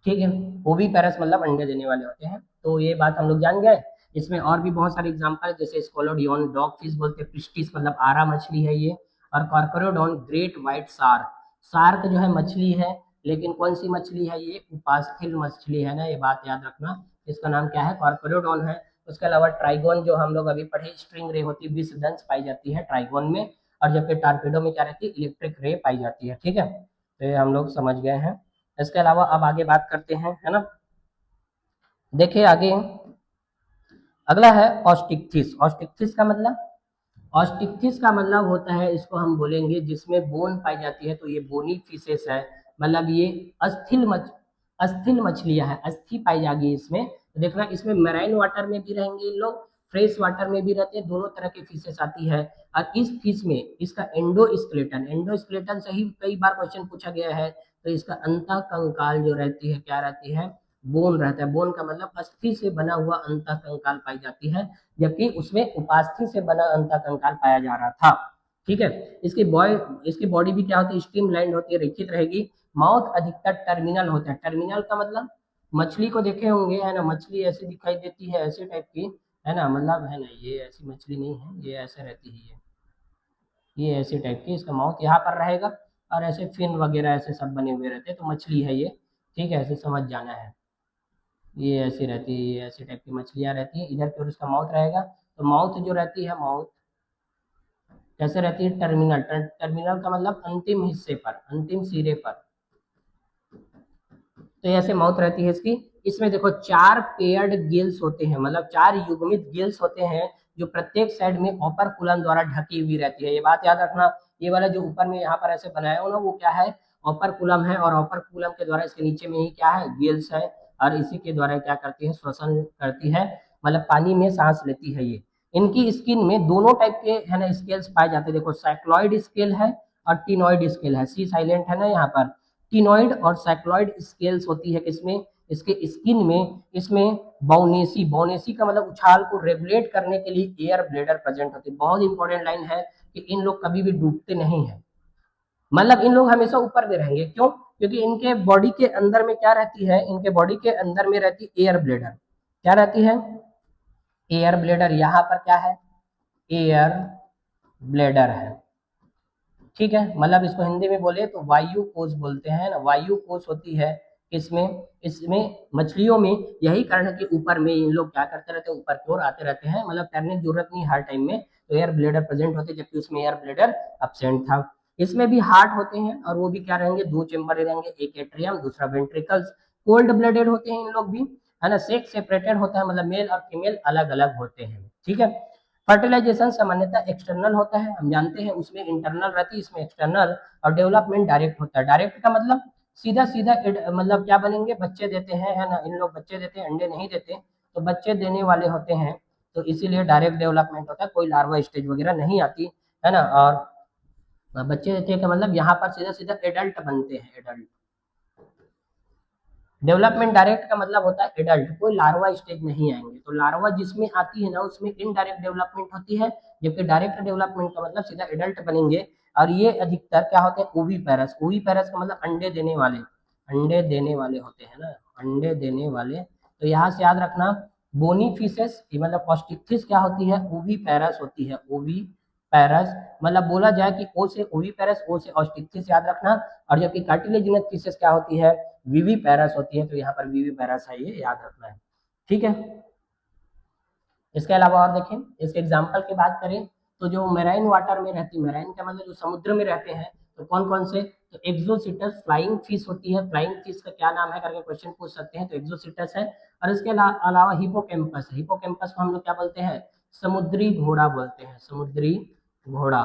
ठीक है, ओवीपेरस मतलब अंडे देने वाले होते हैं। तो ये बात हम लोग जान गए। इसमें और भी बहुत सारे एग्जांपल है, जैसे स्कोलोडियन डॉग फिश बोलते हैं, प्रिस्टिस मतलब आरा मछली है ये। और कॉर्कोरोडॉन ग्रेट व्हाइट शार्क। शार्क जो है मछली है, लेकिन कौन सी मछली है, ये उपास्थि मछली है ना, ये बात याद रखना। इसका नाम क्या है, कॉर्कोरोडॉन है। उसके अलावा ट्राइगोन जो हम लोग अभी पढ़े, स्ट्रिंग रे होती है, विष दंश पाई जाती है ट्राइगोन में। और जबकि टारपीडो में क्या रहती है, इलेक्ट्रिक रे पाई जाती है। ठीक है, तो ये हम लोग समझ गए हैं। इसके अलावा अब आगे बात करते हैं, है ना। देखिए आगे अगला है ऑस्टिक्थिस। ऑस्टिक्थिस का मतलब, ऑस्टिक्थिस का मतलब होता है, इसको हम बोलेंगे जिसमें बोन पाई जाती है। तो ये बोनी फिशेस है, मतलब ये अस्थिल मछलियां हैं, अस्थि पाई जाएगी इसमें। तो देखना, इसमें मैराइन वाटर में भी रहेंगे इन लोग, फ्रेश वाटर में भी रहते हैं, दोनों तरह के फिशेस आती है। और इस फिश में इसका एंडोस्केलेटन, एंडोस्केलेटन से ही कई बार क्वेश्चन पूछा गया है। तो इसका अंतः कंकाल जो रहती है, क्या रहती है, बोन रहता है। बोन का मतलब अस्थि से बना हुआ अंतः कंकाल पाई जाती है, जबकि उसमें उपास्थि से बना अंतः कंकाल पाया जा रहा था। ठीक है, इसकी बॉडी भी क्या होती है, स्ट्रीम लाइन होती है, रेखित रहेगी। माउथ अधिकतर टर्मिनल होता है। टर्मिनल का मतलब मछली को देखे होंगे, है ना, मछली ऐसी दिखाई देती है, ऐसे टाइप की, है ना, मतलब है ना, ये ऐसी मछली नहीं है, ये ऐसे रहती है, ये ऐसे टाइप की, इसका माउथ यहाँ पर रहेगा। और ऐसे फिन वगैरह ऐसे सब बने हुए रहते हैं, तो मछली है ये। ठीक है, ऐसे समझ जाना है। ये ऐसी रहती है, ये ऐसे टाइप की मछलियाँ रहती है, इधर की ओर इसका माउथ रहेगा। तो माउथ जो रहती है, माउथ कैसे रहती है, टर्मिनल। टर्मिनल का मतलब अंतिम हिस्से पर, अंतिम सिरे पर। तो ऐसे माउथ रहती है इसकी। इसमें देखो चार पेयर्ड गिल्स होते हैं, मतलब चार युग्मित गिल्स होते हैं, जो प्रत्येक साइड में ओपर्कुलम द्वारा ढकी हुई रहती है। ये बात याद रखना, ये वाला जो ऊपर में यहाँ पर ऐसे बनाया हो ना, वो क्या है, ओपर्कुलम है। और ओपर्कुलम के द्वारा इसके नीचे में ही क्या है, गिल्स है। और इसी के द्वारा क्या करती है, श्वसन करती है, मतलब पानी में सांस लेती है ये। इनकी स्किन में दोनों टाइप के, है ना, स्केल्स पाए जाते हैं। देखो साइक्लॉइड स्केल है और टिनॉइड स्केल है, सी साइलेंट है ना यहाँ पर। टिनॉइड और साइक्लॉइड स्केल्स होती है किसमें, इसके स्किन में इसमें बाउनेसी का मतलब उछाल को रेगुलेट करने के लिए एयर ब्लेडर प्रेजेंट होती है। बहुत इंपॉर्टेंट लाइन है कि इन लोग कभी भी डूबते नहीं है, मतलब इन लोग हमेशा ऊपर में रहेंगे। क्यों? क्योंकि इनके बॉडी के अंदर में क्या रहती है, इनके बॉडी के अंदर में रहती है एयर ब्लेडर। क्या रहती है? Air bladder. यहाँ पर क्या है? एयर ब्लेडर है, ठीक है। मतलब इसको हिंदी में बोले तो वायु कोश बोलते हैं ना, वायु कोश होती है इसमें, इसमें मछलियों में। यही कारण है कि ऊपर में इन लोग क्या करते रहते हैं, ऊपर की ओर आते रहते हैं, मतलब तैरने की जरूरत नहीं हर टाइम में। तो एयर ब्लेडर प्रेजेंट होते, जबकि उसमें एयर ब्लेडर एब्सेंट था। इसमें भी हार्ट होते हैं, और वो भी क्या रहेंगे, दो चेम्बर रहेंगे, एक एट्रियम दूसरा वेंट्रिकल्स। कोल्ड ब्लडेड होते हैं इन लोग भी, है ना। सेक्स सेपरेटेड होता है, मतलब मेल और फीमेल अलग अलग होते हैं, ठीक है। फर्टिलाइजेशन सामान्यतः एक्सटर्नल होता है, हम जानते हैं, उसमें इंटरनल रहती है, इसमें एक्सटर्नल। और डेवलपमेंट डायरेक्ट होता है। डायरेक्ट का मतलब सीधा सीधा मतलब क्या बनेंगे, बच्चे देते हैं, है ना। इन लोग बच्चे देते हैं, अंडे नहीं देते, तो बच्चे देने वाले होते हैं, तो इसीलिए डायरेक्ट डेवलपमेंट होता है, कोई लार्वा स्टेज वगैरह नहीं आती, है ना। और बच्चे देते हैं का मतलब यहाँ पर सीधा सीधा एडल्ट बनते हैं, एडल्ट। डेवलपमेंट डायरेक्ट का मतलब होता है एडल्ट, कोई लार्वा स्टेज नहीं आएंगे। तो लार्वा जिसमें आती है ना, उसमें इनडायरेक्ट डेवलपमेंट होती है, जबकि डायरेक्ट डेवलपमेंट का मतलब सीधा एडल्ट बनेंगे। और ये अधिकतर क्या होते हैं, ओवी पैरस। ओवी पैरस का मतलब अंडे देने वाले, अंडे देने वाले होते हैं ना, अंडे देने वाले। तो यहाँ से याद रखना, बोनी फिशेस मतलब पौष्टिक फिश क्या होती है, ओवी पैरस होती है, ओवी पैरस। मतलब बोला जाए कि ओ से ओवी पैरस, ओ से ऑस्टिक्थिस, याद रखना। और जबकि कार्टिलेजिनस फिशेस क्या होती है, वीवी पैरस होती है। तो यहाँ पर वीवी पैरस है, ये याद रखना है, ठीक है। इसके अलावा और देखें, इसके एग्जाम्पल की बात करें तो जो मेराइन वाटर में रहती है, मेराइन का मतलब जो समुद्र में रहते हैं, तो कौन कौन से, तो एक्सोसिटस फ्लाइंग फिश होती है। फ्लाइंग फिश का क्या नाम है करके क्वेश्चन पूछ सकते हैं, तो एक्सोसिटस है। और इसके अलावा हिपोकैम्पस है। हिपोकैम्पस को हम लोग क्या बोलते हैं, समुद्री घोड़ा बोलते हैं, समुद्री घोड़ा।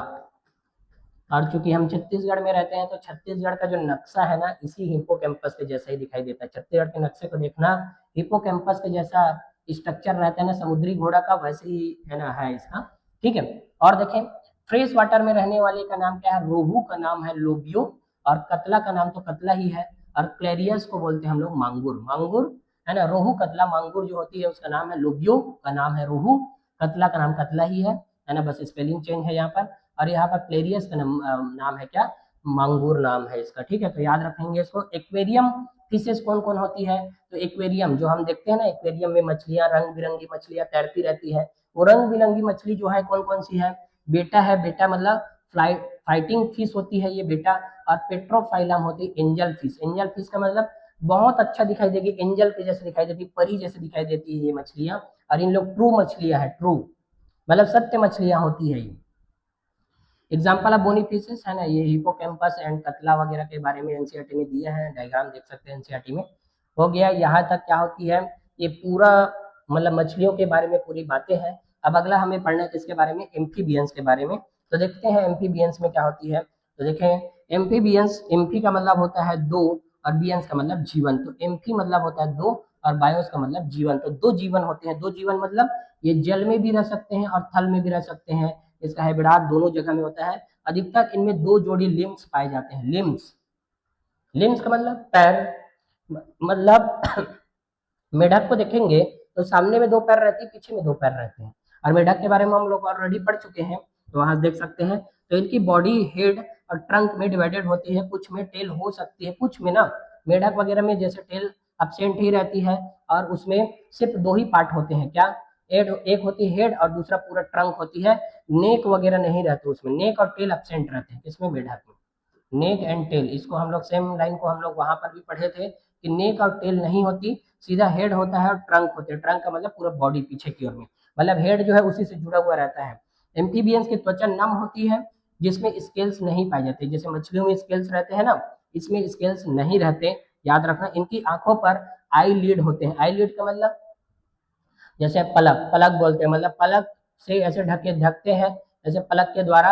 और चूंकि हम छत्तीसगढ़ में रहते हैं, तो छत्तीसगढ़ का जो नक्शा है ना, इसी हिपोकैम्पस के जैसा ही दिखाई देता है। छत्तीसगढ़ के नक्शे को देखना, हिपोकैम्पस के जैसा स्ट्रक्चर रहता है ना समुद्री घोड़ा का, वैसे ही है ना, है इसका, ठीक है। और देखें, फ्रेश वाटर में रहने वाले का नाम क्या है, रोहू का नाम है लोबियो। और कतला का नाम तो कतला ही है। और क्लेरियस को बोलते हैं हम लोग मांगुर, मांगुर, है ना। रोहू कतला मांगुर जो होती है उसका नाम है लोबियो, का नाम है रोहू, कतला का नाम कतला ही है ना, बस स्पेलिंग चेंज है यहाँ पर। और यहाँ पर क्लेरियस का नाम है क्या, मांगुर नाम है इसका, ठीक है। तो याद रखेंगे इसको। एक्वेरियम फिशेस कौन कौन होती है, तो एक्वेरियम जो हम देखते हैं ना, एक्वेरियम में मछलियां, रंग बिरंगी मछलियां तैरती रहती है। वो रंग बिरंगी मछली जो है कौन कौन सी है, बेटा है, बेटा मतलब फाइटिंग फिश होती है ये बेटा। और पेट्रोफाइलम होती है एंजल फिश। एंजल फिश का मतलब बहुत अच्छा दिखाई देगी, एंजल के जैसे दिखाई देती, परी जैसे दिखाई देती है ये मछलियां। और इन लोग ट्रू मछलियां है, ट्रू मतलब सत्य मछलियां होती है ये। एग्जाम्पल ऑफ बोनी फिशेस है ना, ये हिपोकैम्पस एंड कतला वगैरह के बारे में एनसीईआरटी ने दिया है, डायग्राम देख सकते हैं एनसीईआरटी में। हो गया यहाँ तक क्या होती है, ये पूरा मतलब मछलियों के बारे में पूरी बातें हैं। अब अगला हमें पढ़ना है किसके बारे में, एम्फीबियंस के बारे में। तो देखते हैं एम्फीबियंस में क्या होती है। तो देखें, एम्फीबियंस, एम्फी का मतलब होता है दो, और बियंस का मतलब जीवन। तो एम्फी मतलब होता है दो, और बायोस का मतलब जीवन। तो दो जीवन होते हैं। दो जीवन मतलब ये जल में भी रह सकते हैं और थल में भी रह सकते हैं। इसका हैबिटाट दोनों जगह में होता है। अधिकतर इनमें दो जोड़ी लिम्स पाए जाते हैं, लिम्स। लिम्स का मतलब पैर, मतलब मेढक को देखेंगे तो सामने में दो पैर रहती है, पीछे में दो पैर रहते हैं। और मेढक के बारे में हम लोग ऑलरेडी पढ़ चुके हैं, तो वहां देख सकते हैं। तो इनकी बॉडी हेड और ट्रंक में डिवाइडेड होती है, कुछ में टेल हो सकती है, कुछ में ना, मेढक वगैरह में जैसे टेल एब्सेंट ही रहती है, और उसमें सिर्फ दो ही पार्ट होते हैं, क्या, एक होती है हेड और दूसरा पूरा ट्रंक होती है। नेक वगैरह नहीं रहते उसमें, नेक और टेल एब्सेंट रहते हैं इसमें, मेढक में नेक एंड टेल। इसको हम लोग सेम लाइन को हम लोग वहां पर भी पढ़े थे कि नेक और टेल नहीं होती, सीधा हेड होता है और ट्रंक होते हैं। ट्रंक का मतलब पूरा बॉडी पीछे की ओर में, मतलब हेड जो है उसी से जुड़ा हुआ रहता है। एम्फीबियंस की त्वचा नम होती है, जिसमें स्केल्स नहीं पाए जाते। जैसे मछलियों में स्केल्स रहते हैं ना, इसमें स्केल्स नहीं रहते, याद रखना। इनकी आंखों पर आई लीड होते हैं। आई लीड का मतलब जैसे पलक, पलक बोलते हैं, मतलब पलक से ऐसे ढकते हैं, जैसे पलक के द्वारा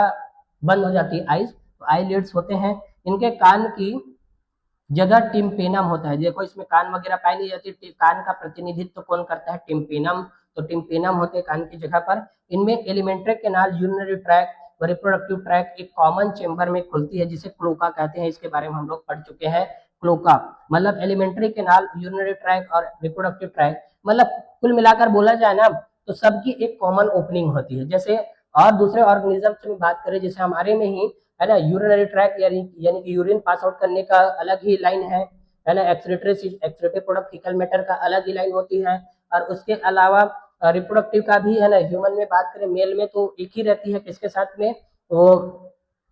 बंद हो जाती है आईज, तो आई लिड्स होते हैं। इनके कान की जगह टिम्पेनम होता है। देखो इसमें कान वगैरह पाई नहीं जाती, कान का प्रतिनिधित्व तो कौन करता है, टिम्पेनम। तो टिम्पेनम होते हैं कान की जगह पर। इनमें एलिमेंट्री कैनाल, यूरिनरी ट्रैक व रिप्रोडक्टिव ट्रैक एक कॉमन चेंबर में खुलती है, जिसे क्लोका कहते हैं। इसके बारे में हम लोग पढ़ चुके हैं। क्लोका, मतलब एलिमेंट्री कैनाल, यूरिनरी ट्रैक और रिप्रोडक्टिव ट्रैक, मतलब कुल मिलाकर बोला जाए ना तो सबकी एक कॉमन ओपनिंग होती है। जैसे और दूसरे ऑर्गेनिज्म से बात करें, जैसे हमारे में ही है ना यूरिनरी ट्रैक यानी कि यूरिन पास आउट करने का अलग ही लाइन है ना, एक्सक्रीटरी प्रोडक्ट फीकल मैटर का अलग ही लाइन होती है, और उसके अलावा रिप्रोडक्टिव का भी है ना, ह्यूमन में बात करें मेल में तो एक ही रहती है, किसके साथ में, वो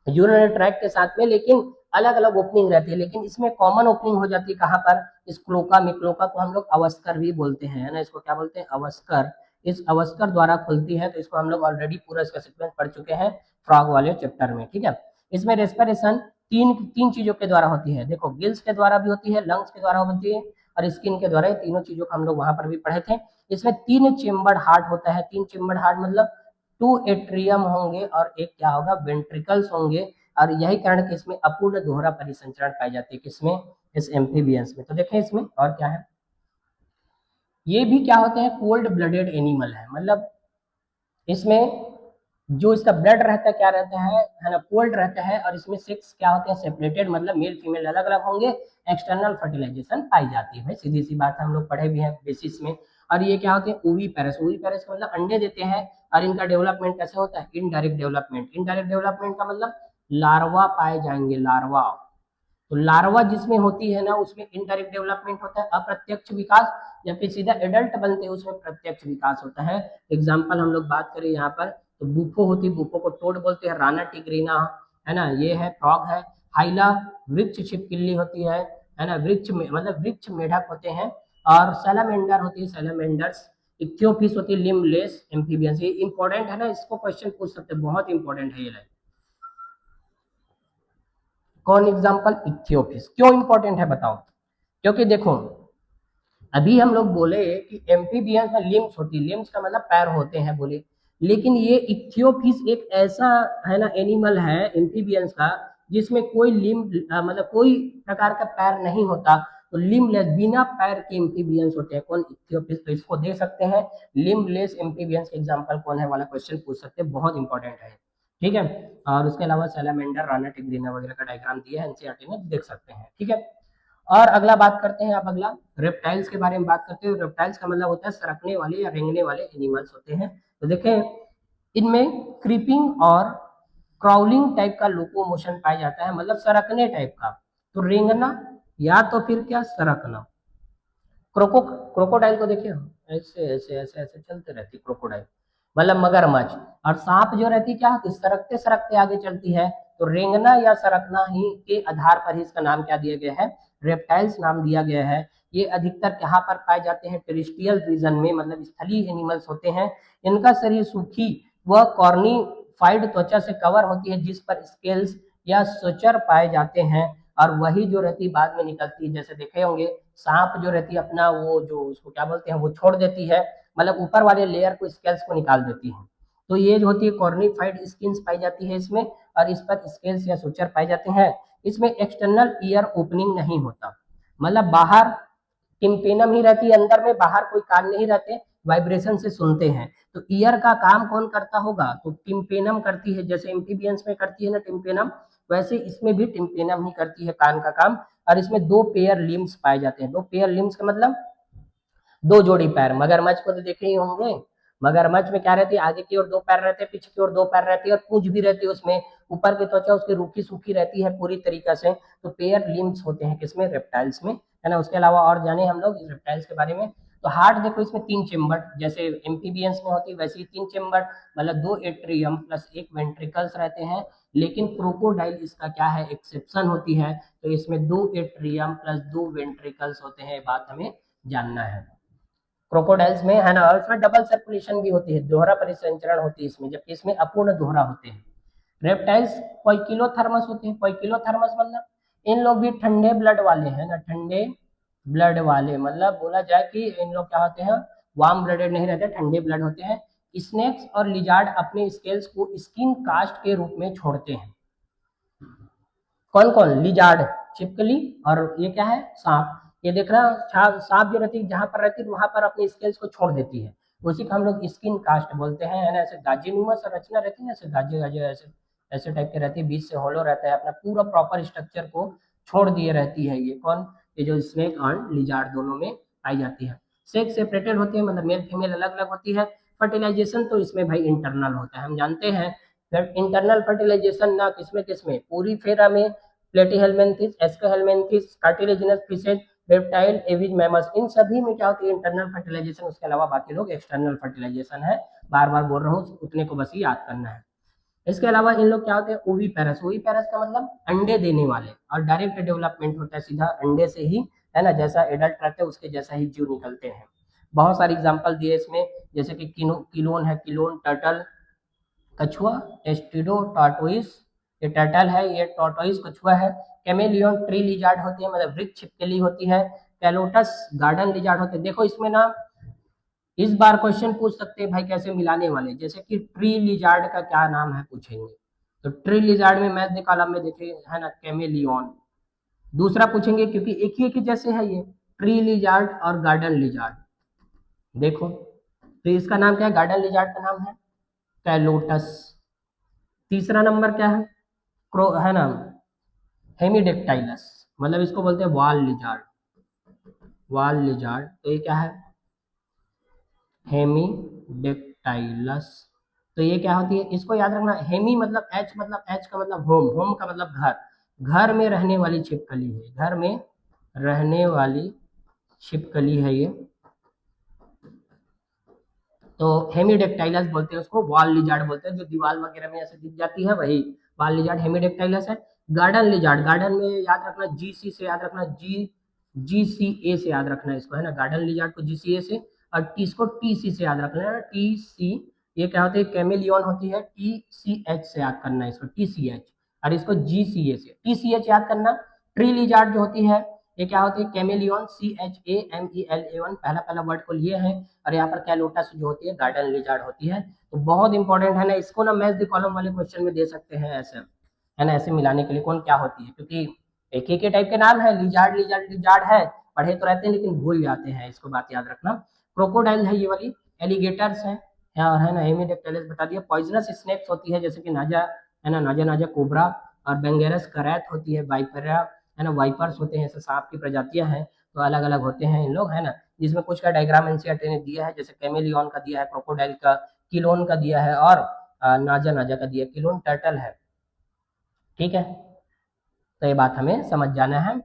यूरिनरी ट्रैक के साथ में, लेकिन अलग अलग ओपनिंग रहती है, लेकिन इसमें कॉमन ओपनिंग हो जाती है कहाँ पर, इस क्लोका में। क्लोका को हम लोग अवस्कर भी बोलते हैं, है ना, इसको क्या बोलते हैं, अवस्कर। इस अवस्कर द्वारा खुलती है, तो इसको हम लोग ऑलरेडी पूरा इसका सीक्वेंस पढ़ चुके हैं फ्रॉग वाले चैप्टर में, ठीक है। इसमें रेस्पिरेशन तीन तीन चीजों के द्वारा होती है, देखो गिल्स के द्वारा भी होती है, लंग्स के द्वारा होती है और स्किन के द्वारा, तीनों चीजों का हम लोग वहां पर भी पढ़े थे। इसमें 3 चेम्बर्ड हार्ट होता है, 3 चेम्बर्ड हार्ट मतलब 2 एट्रियम होंगे और एक क्या होगा, वेंट्रिकल्स होंगे, और यही कारण कि इसमें अपूर्ण दोहरा परिसंचरण पाई जाती है, किसमें, इस एम्फीबियंस में। तो देखें इसमें और क्या है, ये भी क्या होते हैं, कोल्ड ब्लडेड एनिमल है, मतलब इसमें जो इसका ब्लड रहता है क्या रहता है ना, कोल्ड रहता है, और इसमें सेक्स क्या होते हैं, सेपरेटेड, मतलब मेल फीमेल अलग अलग होंगे, एक्सटर्नल फर्टिलाइजेशन पाई जाती है। भाई सीधी सी बात हम लोग पढ़े भी हैं बेसिस में। और ये क्या होते हैं, ओवी पैरस, ओवी पैरस का मतलब अंडे देते हैं, और इनका डेवलपमेंट कैसे होता है, इनडायरेक्ट डेवलपमेंट। इनडायरेक्ट डेवलपमेंट का मतलब लार्वा पाए जाएंगे, लार्वा। तो लार्वा जिसमें होती है ना उसमें इनडायरेक्ट डेवलपमेंट होता है, अप्रत्यक्ष विकास, जबकि सीधा एडल्ट बनते हैं उसमें प्रत्यक्ष विकास होता है। एग्जाम्पल हम लोग बात करें यहाँ पर, तो बुफो होती है, बुफो को टोड बोलते हैं, राना टिग्रीना है ना, ये है फ्रॉग है। हाइला वृक्ष छिपकली होती है ना, वृक्ष में मतलब वृक्ष मेढक होते हैं। और सैलामेंडर होती है, सैलामेंडर्स। इक्थियोपिस होती है, लिम्बलेस एम्फीबियंस। ये इंपॉर्टेंट है ना, इसको क्वेश्चन पूछ सकते हैं, बहुत इंपॉर्टेंट है ये लाइन। कौन एग्जाम्पल, इक्थियोपिस। क्यों इंपॉर्टेंट है बताओ, क्योंकि देखो अभी हम लोग बोले कि एम्फीबियंस में लिम्स होती है, लिम्स का मतलब पैर होते हैं बोले, लेकिन ये इक्थियोपिस एक ऐसा है ना एनिमल है एम्फीबियंस का जिसमें कोई मतलब कोई प्रकार का पैर नहीं होता, तो लिम्बलेस बिना पैर के एम्फीबियंस होते हैं, कौन, इक्थियोपिस। तो इसको दे सकते हैं, लिम्बलेस एम्फीबियंस के एग्जांपल कौन है वाला क्वेश्चन पूछ सकते हैं, बहुत इंपॉर्टेंट है, ठीक है। और उसके अलावा सैलामेंडर, राना टिग्रीना वगैरह का डायग्राम दिया है एनसीईआरटी में, देख सकते हैं, ठीक है। और अगला बात करते हैं, अब अगला रेप्टाइल्स के बारे में बात करते हैं। रेप्टाइल्स का मतलब होता है सरकने वाले या रेंगने वाले एनिमल्स होते हैं। तो देखें इनमें क्रीपिंग और क्राउलिंग टाइप का लोकोमोशन पाया जाता है, मतलब सरकने टाइप का। तो रेंगना या तो फिर क्या, सरकना। क्रोकोडाइल को देखिए, ऐसे ऐसे ऐसे ऐसे चलते रहती क्रोकोडाइल, मतलब मगरमच्छ। और सांप जो रहती क्या होती, सरकते सरकते आगे चलती है। तो रेंगना या सरकना ही के आधार पर ही इसका नाम क्या दिया गया है, रेप्टाइल्स नाम दिया गया है। ये अधिकतर कहाँ पर पाए जाते हैं, टेरेस्ट्रियल रीजन में, मतलब स्थलीय एनिमल्स होते हैं। इनका शरीर सूखी व कॉर्निफाइड त्वचा से कवर होती है, जिस पर स्केल्स या सुचर पाए जाते हैं, और वही जो रहती बाद में निकलती है। जैसे देखे होंगे सांप जो रहती है अपना वो जो उसको क्या बोलते हैं वो छोड़ देती है, मतलब ऊपर वाले लेयर को, स्केल्स को निकाल देती है। तो ये जो होती है कॉर्निफाइड स्किन्स पाई जाती है इसमें, और इस पर स्केल्स या सुचर पाए जाते हैं। इसमें एक्सटर्नल ईयर ओपनिंग नहीं होता, मतलब बाहर टिम्पेनम ही रहती है, अंदर में बाहर कोई कान नहीं रहते, वाइब्रेशन से सुनते हैं। तो ईयर का काम कौन करता होगा, तो टिम्पेनम करती है, जैसे एम्फीबियंस में करती है ना टिम्पेनम, वैसे इसमें भी टिम्पेनम ही करती है कान का काम। और इसमें 2 पेयर लिम्स पाए जाते हैं, 2 पेयर लिम्स का मतलब 2 जोड़ी पैर। मगरमच्छ को तो देखे ही होंगे, मगरमच्छ में क्या रहती है, आगे की ओर 2 पैर रहते हैं, पीछे की ओर 2 पैर रहती है, और पूंछ भी रहती है उसमें, ऊपर की त्वचा उसकी रूखी सूखी रहती है पूरी तरीके से। तो पेयर लिम्स होते हैं किसमें, रेप्टाइल्स में, है ना। उसके अलावा और जाने हम लोग रेप्टाइल्स के बारे में। तो हार्ट देखो इसमें 3 चेम्बर, जैसे एम्फीबियंस में होती है वैसे ही 3 चेम्बर, मतलब 2 एट्रियम प्लस 1 वेंट्रिकल्स रहते हैं। लेकिन क्रोकोडाइल इसका क्या है, एक्सेप्शन होती है, तो इसमें 2 एट्रियम प्लस 2 वेंट्रिकल्स होते हैं, बात हमें जानना है। क्रोकोडाइल्स में है ना, और इसमें डबल सर्कुलेशन भी होती है, दोहरा परिसंचरण होती है इसमें, जबकि इसमें अपूर्ण दोहरा होते हैं। रेप्टाइल्स पोइकिलोथर्मस होते हैं, पोइकिलोथर्मस मतलब इन लोग भी ठंडे ब्लड वाले हैं ना, ठंडे ब्लड वाले, मतलब बोला जाए कि इन लोग क्या होते हैं, वार्म ब्लडेड नहीं रहते, ठंडे ब्लड होते हैं। स्नेक्स और लिजार्ड अपने स्केल्स को स्किन कास्ट के रूप में छोड़ते हैं। कौन कौन, लिजार्ड छिपकली, और ये क्या है, सांप। ये देख रहा सांप जो रहती है जहां पर रहती है वहां पर अपने स्केल्स को छोड़ देती है, उसी को हम लोग स्किन कास्ट बोलते हैं, है ना। ऐसे गाजीनुमा संरचना रहती है ना, ऐसे गाजे गाजे ऐसे ऐसे टाइप के रहती है, बीच से होलो रहता है, अपना पूरा प्रॉपर स्ट्रक्चर को छोड़ दिए रहती है। ये कौन? ये जो स्नेक और लिजार्ड दोनों में पाई जाती है। सेक्स सेपरेटेड होते हैं, मतलब मेल फीमेल अलग अलग होती है। फर्टिलाइजेशन तो इसमें भाई इंटरनल होता है, हम जानते हैं। इंटरनल फर्टिलाइजेशन ना किसमें किसमें, पूरी फेरा में, Platyhelminthes, Aschelminthes, cartilaginous fishes, reptile, Aves, mammals, इन सभी में क्या होती है? Internal fertilization. उसके अलावा बाकी लोग एक्सटर्नल फर्टिलाइजेशन है। बार बार बोल रहा हूँ, उतने को बस याद करना है। इसके अलावा इन लोग क्या होते हैं? ओवी पैरस। ओवी पैरस का मतलब अंडे देने वाले, और डायरेक्ट डेवलपमेंट होता है सीधा अंडे से ही, है ना। जैसा एडल्ट रहते हैं उसके जैसा ही जीव निकलते हैं। बहुत सारी एग्जांपल दिए इसमें, जैसे कि किलोन है, किलोन, टर्टल, कछुआ, टेस्टिडो, टार्टोइस, ये टर्टल है, ये टॉर्टोइस कछुआ है। कैमेलियन, ट्री लिजार्ड होते हैं, मतलब वृक्ष छिपकली होती है। कैलोटस, गार्डन लिजार्ड होते हैं। देखो इसमें ना इस बार क्वेश्चन पूछ सकते हैं भाई कैसे मिलाने वाले, जैसे कि ट्री लिजार्ड का क्या नाम है पूछेंगे, तो ट्री लिजार्ड में मैथ कॉलम में देखिए, है ना, कैमेलियन। दूसरा पूछेंगे क्योंकि एक ही जैसे है ये, ट्री लिजार्ड और गार्डन लिजार्ड। देखो तो इसका नाम क्या है? गार्डन लिजार्ड का नाम है कैलोटस। तीसरा नंबर क्या है? क्रो, है ना, हेमीडेक्टाइलस, मतलब इसको बोलते हैं वॉल लिजार्ड। वॉल लिजार्ड, तो ये क्या है? हेमीडेक्टाइलस। तो ये क्या होती है? इसको याद रखना, हेमी मतलब एच, मतलब एच का मतलब होम, होम का मतलब घर, घर में रहने वाली छिपकली है, घर में रहने वाली छिपकली है ये। तो हेमीडेक्टाइलस बोलते हैं उसको, वॉल लिजार्ड बोलते हैं, जो दीवार वगैरह में ऐसे दिख जाती है वही वॉल लिजार्ड, हेमीडेक्टाइलस है। गार्डन लिजार्ड, गार्डन में याद रखना जीसी से याद रखना, जीसीए से याद रखना इसको, है ना, गार्डन लिजार्ड को जीसीए से, और टी इसको टीसी से याद रखना है, टीसी। ये क्या होती है? कैमेलियन होती है, टीसीएच से याद करना है इसको, टीसीएच, और इसको जीसीए से, टीसीएच याद करना। ट्री लिजार्ड जो होती है ये क्या होती है? कैमेलियन, CHAMELAN, पहला पहला वर्ड को लिए हैं। और यहाँ पर कैलोटस जो होती है गार्डन लिजार्ड होती है। तो बहुत इंपॉर्टेंट है ना, इसको ना मैच द कॉलम वाले क्वेश्चन में दे सकते हैं ऐसे, है ना, ऐसे मिलाने के लिए कौन क्या होती है, क्योंकि एक एक टाइप के नाम है, लिजार्ड लिजार्ड लिजार्ड है, पढ़े तो रहते हैं लेकिन भूल जाते हैं, इसको बात याद रखना। क्रोकोडाइल है ये वाली, एलिगेटर्स है, और है ना, हेमीडेक्टाइलस बता दिया। पॉइजनस स्नेक्स होती है जैसे कि नाजा, है ना, नाजा नाजा कोबरा, और बेंगेरस करैत होती है, वाइपरा, है ना, वाइपर्स होते हैं, ऐसे सांप की प्रजातियां हैं, तो अलग अलग होते हैं इन लोग, है ना। जिसमें कुछ का डायग्राम एनसीईआरटी ने दिया है, जैसे कैमेलियन का दिया है, क्रोकोडाइल का, किलोन का दिया है, और नाजा नाजा का दिया है। किलोन टर्टल है, ठीक है, तो ये बात हमें समझ जाना है।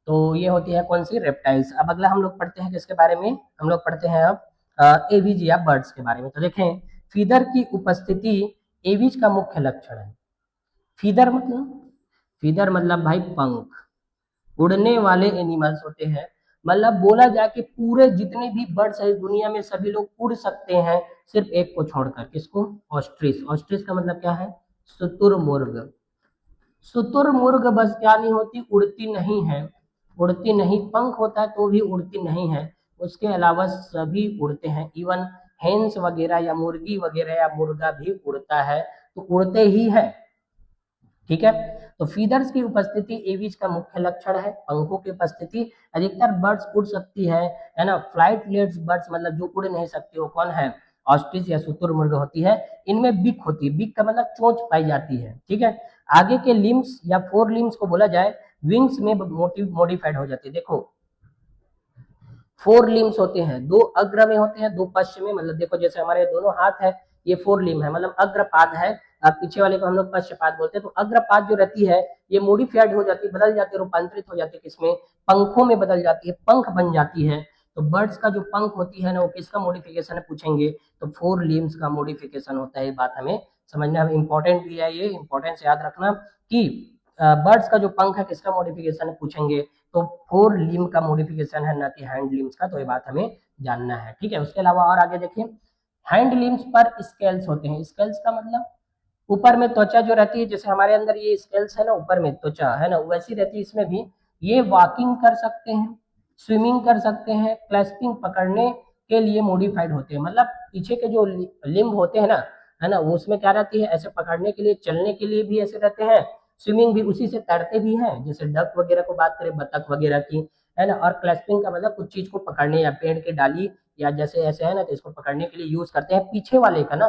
तो ये होती है कौन सी? रेप्टाइल्स। अब अगला हम लोग पढ़ते हैं किसके बारे में? हम लोग पढ़ते हैं अब एविज या बर्ड्स के बारे में। तो देखें, फीदर की उपस्थिति एविज का मुख्य लक्षण है। फीदर मतलब, फीदर मतलब भाई पंख, उड़ने वाले एनिमल्स होते हैं। मतलब बोला जाए कि पूरे जितने भी बर्ड्स है इस दुनिया में सभी लोग उड़ सकते हैं, सिर्फ एक को छोड़कर। किसको? ऑस्ट्रिच। ऑस्ट्रिच का मतलब क्या है? शुतुरमुर्ग। शुतुरमुर्ग बस क्या नहीं होती? उड़ती नहीं है, उड़ती नहीं, पंख होता है तो भी उड़ती नहीं है, उसके अलावा सभी उड़ते हैं। इवन हेंस वगैरह या मुर्गी वगैरह या मुर्गा भी उड़ता है, तो उड़ते ही है, ठीक है। तो फीदर्स की उपस्थिति एविज का मुख्य लक्षण है, पंखों की उपस्थिति। अधिकतर बर्ड्स उड़ सकती है ना। फ्लाइटलेस बर्ड्स मतलब जो उड़ नहीं सकती, वो कौन है? ऑस्ट्रिच या शुतुरमुर्ग होती है। इनमें बिक होती है, बिक का मतलब चोंच पाई जाती है, ठीक है। आगे के लिम्स या फोर लिम्स को बोला जाए, विंग्स में मॉडिफाइड हो जाती है। देखो फोर लिम्स होते हैं, दो अग्र में होते हैं, दो पश्च में, मतलब देखो जैसे हमारे दोनों हाथ है, ये फोर लिम है, मतलब अग्रपाद है, और पीछे वाले को हम लोग पश्चपाद बोलते हैं। तो अग्रपाद जो रहती है ये मॉडिफाइड हो जाती है, बदल जाती है, रूपांतरित हो जाती है, किसमें? पंखों में बदल जाती है, पंख बन जाती है। तो बर्ड्स का जो पंख होती है ना, वो किसका मॉडिफिकेशन है पूछेंगे, तो फोर लिम्स का मॉडिफिकेशन होता है। ये बात हमें समझना है, इंपॉर्टेंट भी है ये, इंपॉर्टेंस याद रखना कि बर्ड्स का जो पंख है किसका मॉडिफिकेशन है पूछेंगे, तो फोर लिम का मॉडिफिकेशन है, ना कि हैंड लिम्स का। तो ये बात हमें जानना है, ठीक है। उसके अलावा और आगे देखिए, हैंड लिम्स पर स्केल्स होते हैं। स्केल्स का मतलब ऊपर में त्वचा जो रहती है, जैसे हमारे अंदर ये स्केल्स है ना, ऊपर में त्वचा है ना, वैसी रहती है इसमें भी। ये वॉकिंग कर सकते हैं, स्विमिंग कर सकते हैं, क्लैस्पिंग पकड़ने के लिए मॉडिफाइड होते हैं। मतलब पीछे के जो लिम्ब होते हैं ना, है ना, वो उसमें क्या रहती है? ऐसे पकड़ने के लिए, चलने के लिए भी ऐसे रहते हैं, स्विमिंग भी उसी से तैरते भी हैं, जैसे डक वगैरह को बात करें, बतख वगैरह की, है ना। और क्लैस्पिंग का मतलब कुछ चीज को पकड़ने, या पेड़ के डाली या जैसे ऐसे है ना, तो इसको पकड़ने के लिए यूज करते हैं। पीछे वाले का ना,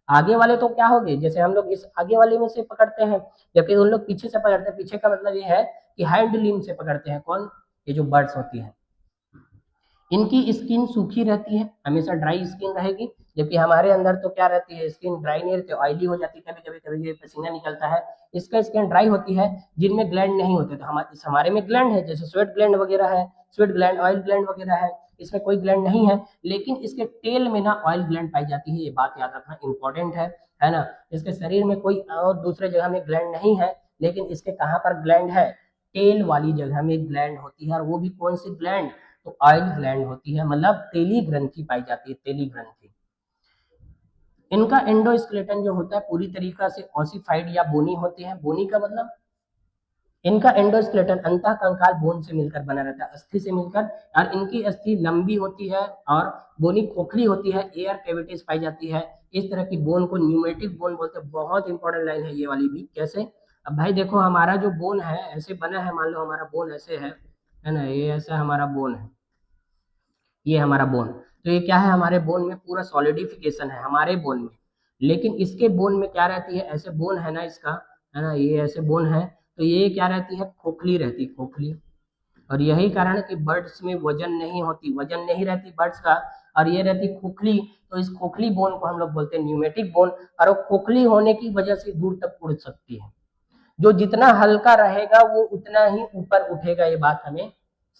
आगे वाले तो क्या हो गए, जैसे हम लोग इस आगे वाले में से पकड़ते हैं, जबकि उन लोग पीछे से पकड़ते हैं। पीछे का मतलब ये है कि हैंड लिम्ब से पकड़ते हैं। कौन? ये जो बर्ड्स होती है, इनकी स्किन सूखी रहती है, हमेशा ड्राई स्किन रहेगी, जबकि हमारे अंदर तो क्या रहती है, स्किन ड्राई नहीं रहती, ऑयली हो जाती है, कभी कभी पसीना निकलता है। इसका स्किन ड्राई होती है, जिनमें ग्लैंड नहीं होते। तो हमारे में ग्लैंड है, जैसे स्वेट ग्लैंड वगैरह है, स्वेट ग्लैंड, ऑयल ग्लैंड वगैरह है। इसमें कोई ग्लैंड नहीं है, लेकिन इसके टेल में ना ऑयल ग्लैंड पाई जाती है। ये बात याद रखना इंपॉर्टेंट है ना। इसके शरीर में कोई और दूसरे जगह में ग्लैंड नहीं है, लेकिन इसके कहाँ पर ग्लैंड है? टेल वाली जगह में ग्लैंड होती है। और वो भी कौन सी ग्लैंड? तो ऑयल ग्लैंड होती है, मतलब तेली ग्रंथि पाई जाती है, तेली ग्रंथि। इनका एंडोस्केलेटन जो होता है पूरी तरीका से ऑसिफाइड या बोनी होते हैं। बोनी का मतलब, इनका एंडोस्केलेटन अंतः कंकाल बोन से मिलकर बना रहता है, अस्थि से मिलकर। और इनकी अस्थि लंबी होती है और बोनी खोखली होती है, एयर कैविटीज पाई जाती है। इस तरह की बोन को न्यूमेटिक बोन बोलते हैं। बहुत इंपॉर्टेंट लाइन है ये वाली भी। कैसे? अब भाई देखो, हमारा जो बोन है ऐसे बना है, मान लो हमारा बोन ऐसे है ना, ये ऐसा हमारा बोन है, ये हमारा बोन। तो ये क्या है, हमारे बोन में पूरा सॉलिडिफिकेशन है हमारे बोन में। लेकिन इसके बोन में क्या रहती है, ऐसे बोन है ना इसका, है ना, ये ऐसे बोन है, तो ये क्या रहती है, खोखली रहती, खोखली। और यही कारण है कि बर्ड्स में वजन नहीं होती, वजन नहीं रहती बर्ड्स का, और ये रहती खोखली। तो इस खोखली बोन को हम लोग बोलते हैं न्यूमेटिक बोन। और वो खोखली होने की वजह से दूर तक उड़ सकती है। जो जितना हल्का रहेगा वो उतना ही ऊपर उठेगा, ये बात हमें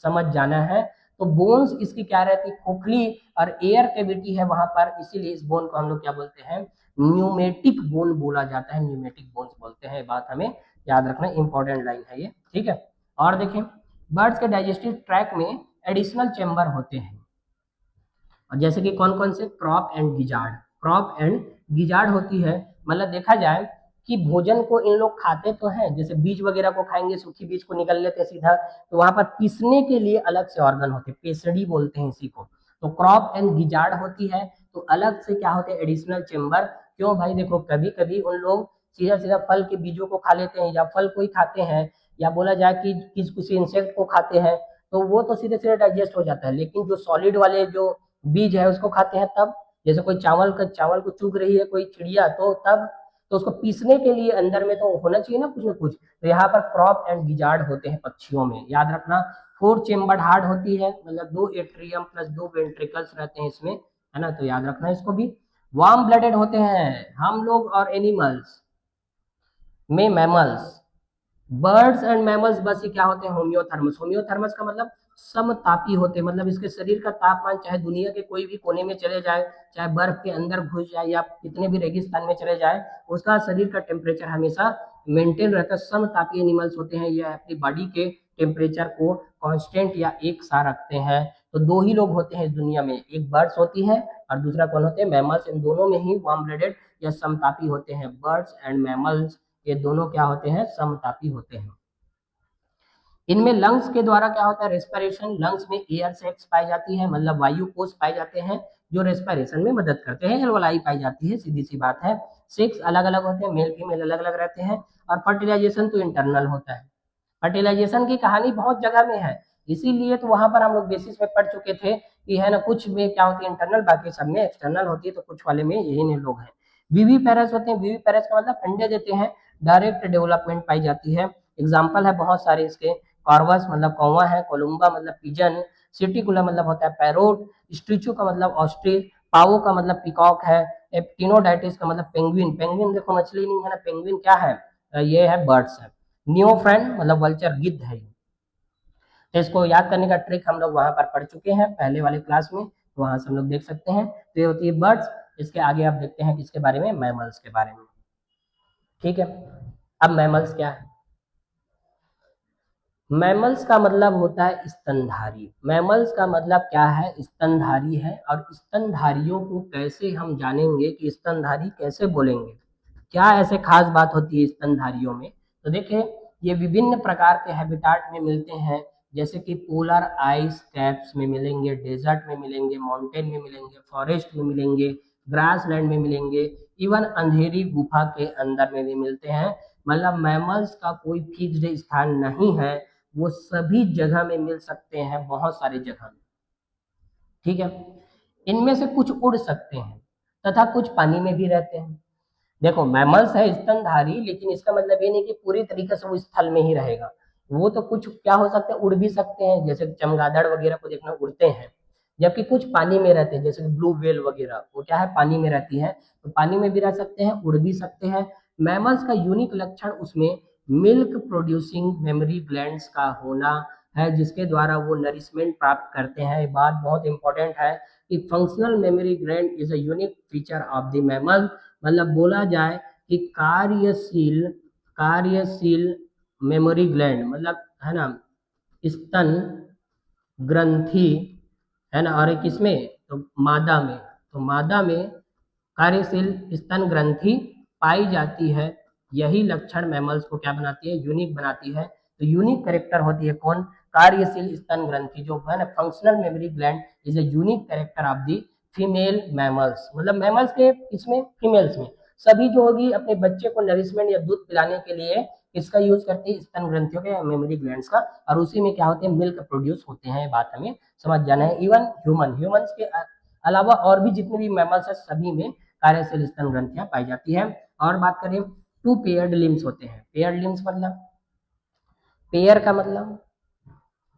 समझ जाना है। तो बोन्स इसकी क्या रहती है, खोखली, और एयर कैविटी है वहां पर, इसीलिए इस बोन को हम लोग क्या बोलते हैं, न्यूमेटिक बोन बोला जाता है, न्यूमेटिक बोन्स बोलते हैं। बात हमें याद रखना, इंपॉर्टेंट लाइन है ये, ठीक है। और देखें, बर्ड्स के डाइजेस्टिव ट्रैक में एडिशनल चेम्बर होते हैं, और जैसे कि कौन कौन से, crop and gizzard. Crop and gizzard होती है, मतलब देखा जाए कि भोजन को इन लोग खाते तो हैं, जैसे बीज वगैरह को खाएंगे, सूखी बीज को निकल लेते हैं सीधा, तो वहां पर पीसने के लिए अलग से ऑर्गन होते हैं, पेसड़ी बोलते हैं इसी को। तो क्रॉप एंड गिजार्ड होती है, तो अलग से क्या होते हैं, एडिशनल चेम्बर। क्यों भाई, देखो कभी कभी उन लोग सीधा सीधा फल के बीजों को खा लेते हैं, या फल को ही खाते हैं, या बोला जाए कि किसी इंसेक्ट को खाते हैं, तो वो तो सीधे सीधे डाइजेस्ट हो जाता है। लेकिन जो सॉलिड वाले जो बीज है उसको खाते हैं तब, जैसे कोई चावल को चुग रही है कोई चिड़िया, तो तब, तो उसको पीसने के लिए अंदर में तो होना चाहिए ना कुछ। तो यहाँ पर क्रॉप एंड गिजार्ड होते हैं पक्षियों में, याद रखना। 4 चेम्बर्ड हार्ट होती है, मतलब 2 एट्रियम प्लस 2 वेंट्रिकल्स रहते हैं इसमें, है ना, तो याद रखना इसको भी। वार्म ब्लडेड होते हैं हम लोग और एनिमल्स में, मैमल्स, बर्ड्स एंड मैमल्स बस ये क्या होते हैं, होम्योथर्मस। होम्योथर्मस का मतलब समतापी होते हैं, मतलब इसके शरीर का तापमान चाहे दुनिया के कोई भी कोने में चले जाए, चाहे बर्फ के अंदर घुस जाए, या कितने भी रेगिस्तान में चले जाए, उसका शरीर का टेम्परेचर हमेशा मेंटेन रहता है। समतापी एनिमल्स होते हैं, यह अपनी बॉडी के टेम्परेचर को कांस्टेंट या एक सा रखते हैं। तो 2 ही लोग होते हैं इस दुनिया में, एक बर्ड्स होती है और दूसरा कौन होते हैं, मैमल्स। इन दोनों में ही वार्म ब्लडेड या समतापी होते हैं, बर्ड्स एंड मैमल्स, ये दोनों क्या होते हैं, समतापी होते हैं। इनमें लंग्स के द्वारा क्या होता है, रेस्पिरेशन। लंग्स में एयर सैक्स पाई जाती है, मतलब वायु कोष पाए जाते हैं जो रेस्पिरेशन में मदद करते हैं। एल्वोलाई पाई जाती है, सीधी सी बात है। सेक्स अलग अलग होते हैं, मेल फीमेल अलग अलग रहते हैं। और फर्टिलाइजेशन तो इंटरनल होता है। फर्टिलाइजेशन की कहानी बहुत जगह में है, इसीलिए तो वहां पर हम लोग बेसिस में पढ़ चुके थे कि है ना, कुछ में क्या होती है इंटरनल, बाकी सब में एक्सटर्नल होती है, तो कुछ वाले में यही नहीं लोग हैं। वीवी पेरस होते हैं, वीवी पेरस का मतलब अंडे देते हैं, डायरेक्ट डेवलपमेंट पाई जाती है। एग्जाम्पल है बहुत सारे इसके, कॉर्वस मतलब कौवा है, कोलुम्बा मतलब पिजन, सिटिकुला मतलब होता है पैरोट, स्ट्रिचो का मतलब ऑस्ट्रिच, पाओ का मतलब पिकॉक है, एप्टिनोडाइटिस का मतलब पेंगुइन। पेंगुइन देखो मछली नहीं है ना, पेंगुइन क्या है, ये है बर्ड्स है। नियोफ्रेंड मतलब वल्चर, गिद्ध है। तो इसको याद करने का ट्रिक हम लोग वहां पर पढ़ चुके हैं पहले वाले क्लास में, तो वहां से हम लोग देख सकते हैं। तो ये होती है बर्ड्स। इसके आगे आप देखते हैं किसके बारे में, मैमल्स के बारे में, ठीक है। अब मैमल्स क्या है, मैमल्स का मतलब होता है स्तनधारी। मैमल्स का मतलब क्या है, स्तनधारी है। और स्तनधारियों को कैसे हम जानेंगे कि स्तनधारी कैसे बोलेंगे, क्या ऐसे खास बात होती है स्तनधारियों में। तो देखिए, ये विभिन्न प्रकार के हैबिटाट में मिलते हैं, जैसे कि पोलर आइस कैप्स में मिलेंगे, डेजर्ट में मिलेंगे, माउंटेन में मिलेंगे, फॉरेस्ट में मिलेंगे, ग्रास लैंड में मिलेंगे, इवन अंधेरी गुफा के अंदर में भी मिलते हैं। मतलब मैमल्स का कोई फिक्स्ड स्थान नहीं है, वो सभी जगह में मिल सकते हैं, बहुत सारी जगह में, ठीक है। इनमें से कुछ उड़ सकते हैं, तथा कुछ पानी में भी रहते हैं। देखो मैमल्स है स्तनधारी, लेकिन इसका मतलब ये नहीं कि पूरी तरीके से वो स्थल में ही रहेगा। वो तो कुछ क्या हो सकते हैं, उड़ भी सकते हैं, जैसे चमगादड़ वगैरह को देखना उड़ते हैं, जबकि कुछ पानी में रहते हैं, जैसे ब्लू व्हेल वगैरह, वो क्या है, पानी में रहती है, तो पानी में भी रह सकते हैं, उड़ भी सकते हैं। मैमल्स का यूनिक लक्षण उसमें मिल्क प्रोड्यूसिंग मेमोरी ग्लैंड्स का होना है, जिसके द्वारा वो नरिशमेंट प्राप्त करते हैं। ये बात बहुत इंपॉर्टेंट है कि functional mammary gland is a unique feature of the mammal. मतलब बोला जाए कि कार्यशील मेमोरी ग्लैंड मतलब है ना स्तन ग्रंथि, है ना, और किसमें, तो मादा में, तो मादा में कार्यशील स्तन ग्रंथि पाई जाती है। यही लक्षण मैमल्स को क्या बनाती है, यूनिक बनाती है। तो यूनिक कैरेक्टर होती है कौन, कार्यशील स्तन ग्रंथि, जो है ना functional mammary gland is a unique character of the female mammals. मतलब मैमल्स के इसमें फीमेल्स में सभी जो होगी अपने बच्चे को नरिशमेंट या दूध पिलाने के लिए इसका यूज करती है, स्तन ग्रंथियों के मेमोरी ग्लैंड्स का, और उसी में क्या होते हैं, मिल्क प्रोड्यूस होते हैं। बात हमें समझ जाना है। इवन ह्यूमंस के अलावा और भी जितने भी मैमल्स है सभी में कार्यशील स्तन ग्रंथियां पाई जाती है। और बात करें, टू पेयर्ड लिम्स होते हैं। पेयर्ड लिम्स मतलब, पेयर का मतलब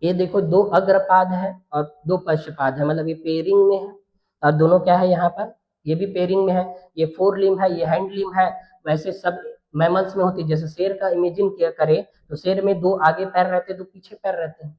ये देखो दो अग्रपाद है और दो पश्चपाद है, मतलब ये पेयरिंग में है, और दोनों क्या है यहाँ पर, ये भी पेयरिंग में है। ये फोर लिम है, ये हैंड लिम है। वैसे सब मैमल्स में होती है। जैसे शेर का इमेजिन किया करें तो शेर में दो आगे पैर रहते हैं, दो पीछे पैर रहते हैं।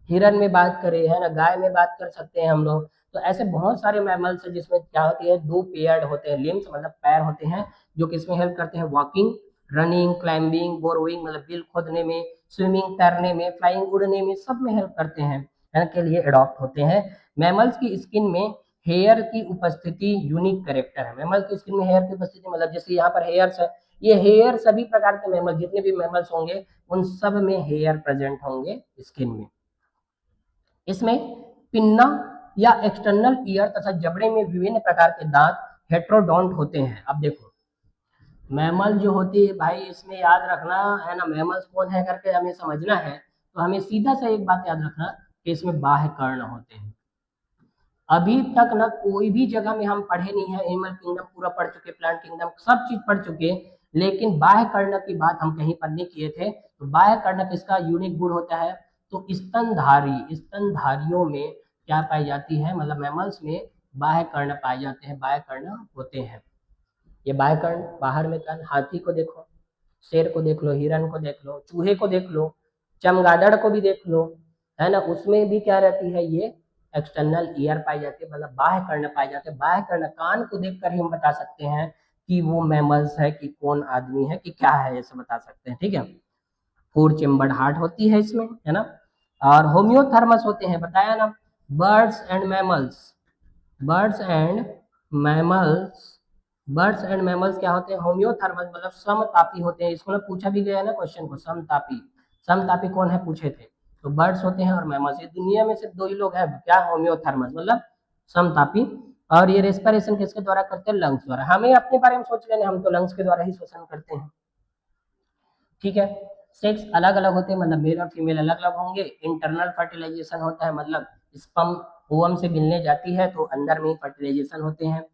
हिरन में बात करें, है ना, गाय में बात कर सकते हैं हम लोग। तो ऐसे बहुत सारे मैमल्स हैं जिसमें क्या होती है, दो पेयर्ड होते हैं लिम्स, मतलब पैर होते हैं, जो किसमें हेल्प करते हैं, वॉकिंग, रनिंग, क्लाइंबिंग, बोरोइंग मतलब बिल खोदने में, स्विमिंग तैरने में, फ्लाइंग उड़ने में, सब में हेल्प करते हैं, है के लिए अडॉप्ट होते हैं। मैमल्स की स्किन में हेयर की उपस्थिति यूनिक कैरेक्टर है। मैमल की स्किन में हेयर की उपस्थिति मतलब जैसे यहाँ पर हेयर्स है, ये हेयर सभी प्रकार के मैमल, जितने भी मैमल्स होंगे उन सब में हेयर प्रेजेंट होंगे स्किन में। इसमें पिन्ना या एक्सटर्नल ईयर तथा जबड़े में विभिन्न प्रकार के दांत हेट्रोडोंट होते हैं। अब देखो मैमल जो होती है भाई, इसमें याद रखना है ना, मैमल्स कौन है करके हमें समझना है, तो हमें सीधा सा एक बात याद रखना कि इसमें बाह्य कर्ण होते हैं। अभी तक ना कोई भी जगह में हम पढ़े नहीं है, एनिमल किंगडम पूरा पढ़ चुके, प्लांट किंगडम सब चीज पढ़ चुके, लेकिन बाह्य कर्ण की बात हम कहीं पर नहीं किए थे। तो बाह्य कर्ण किसका यूनिक गुण होता है, तो स्तनधारियों में क्या पाई जाती है, मतलब मैमल्स में बाह्य कर्ण पाए जाते हैं, बाह्य कर्ण होते हैं। ये बाह्य कर्ण बाहर में कर्ण, हाथी को देखो, शेर को देख लो, हिरन को देख लो, चूहे को देख लो, चमगादड़ को भी देख लो, है ना, उसमें भी क्या रहती है, ये एक्सटर्नल ईयर पाई जाती है, मतलब बाह्य कर्ण पाए जाते हैं। बाह्य कर्ण कान को देखकर ही हम बता सकते हैं कि वो मैमल्स है कि कौन आदमी है कि क्या है, ऐसे बता सकते हैं। ठीक है, फोर चेम्बर्ड हार्ट होती है इसमें, है ना, और होम्योथर्मस होते हैं, बताया ना। Birds and mammals, birds and mammals birds and mammals क्या होते हैं, होम्योथर्मस मतलब समतापी होते हैं। इसको ना पूछा भी गया है ना क्वेश्चन को, समतापी, समतापी कौन है पूछे थे, तो बर्ड्स होते हैं और मैमल्स। ये दुनिया में सिर्फ दो ही लोग हैं क्या, होम्योथर्मस मतलब समतापी। और ये रेस्पिरेशन किसके द्वारा करते हैं, लंग्स द्वारा। हमें अपने बारे में सोच लेना, हम तो लंग्स के द्वारा ही श्वसन करते हैं। ठीक है, सेक्स अलग अलग होते हैं, मतलब मेल और फीमेल अलग अलग होंगे। इंटरनल फर्टिलाइजेशन होता है, मतलब स्पर्म ओवम से मिलने जाती है तो अंदर में ही फर्टिलाइजेशन होते हैं।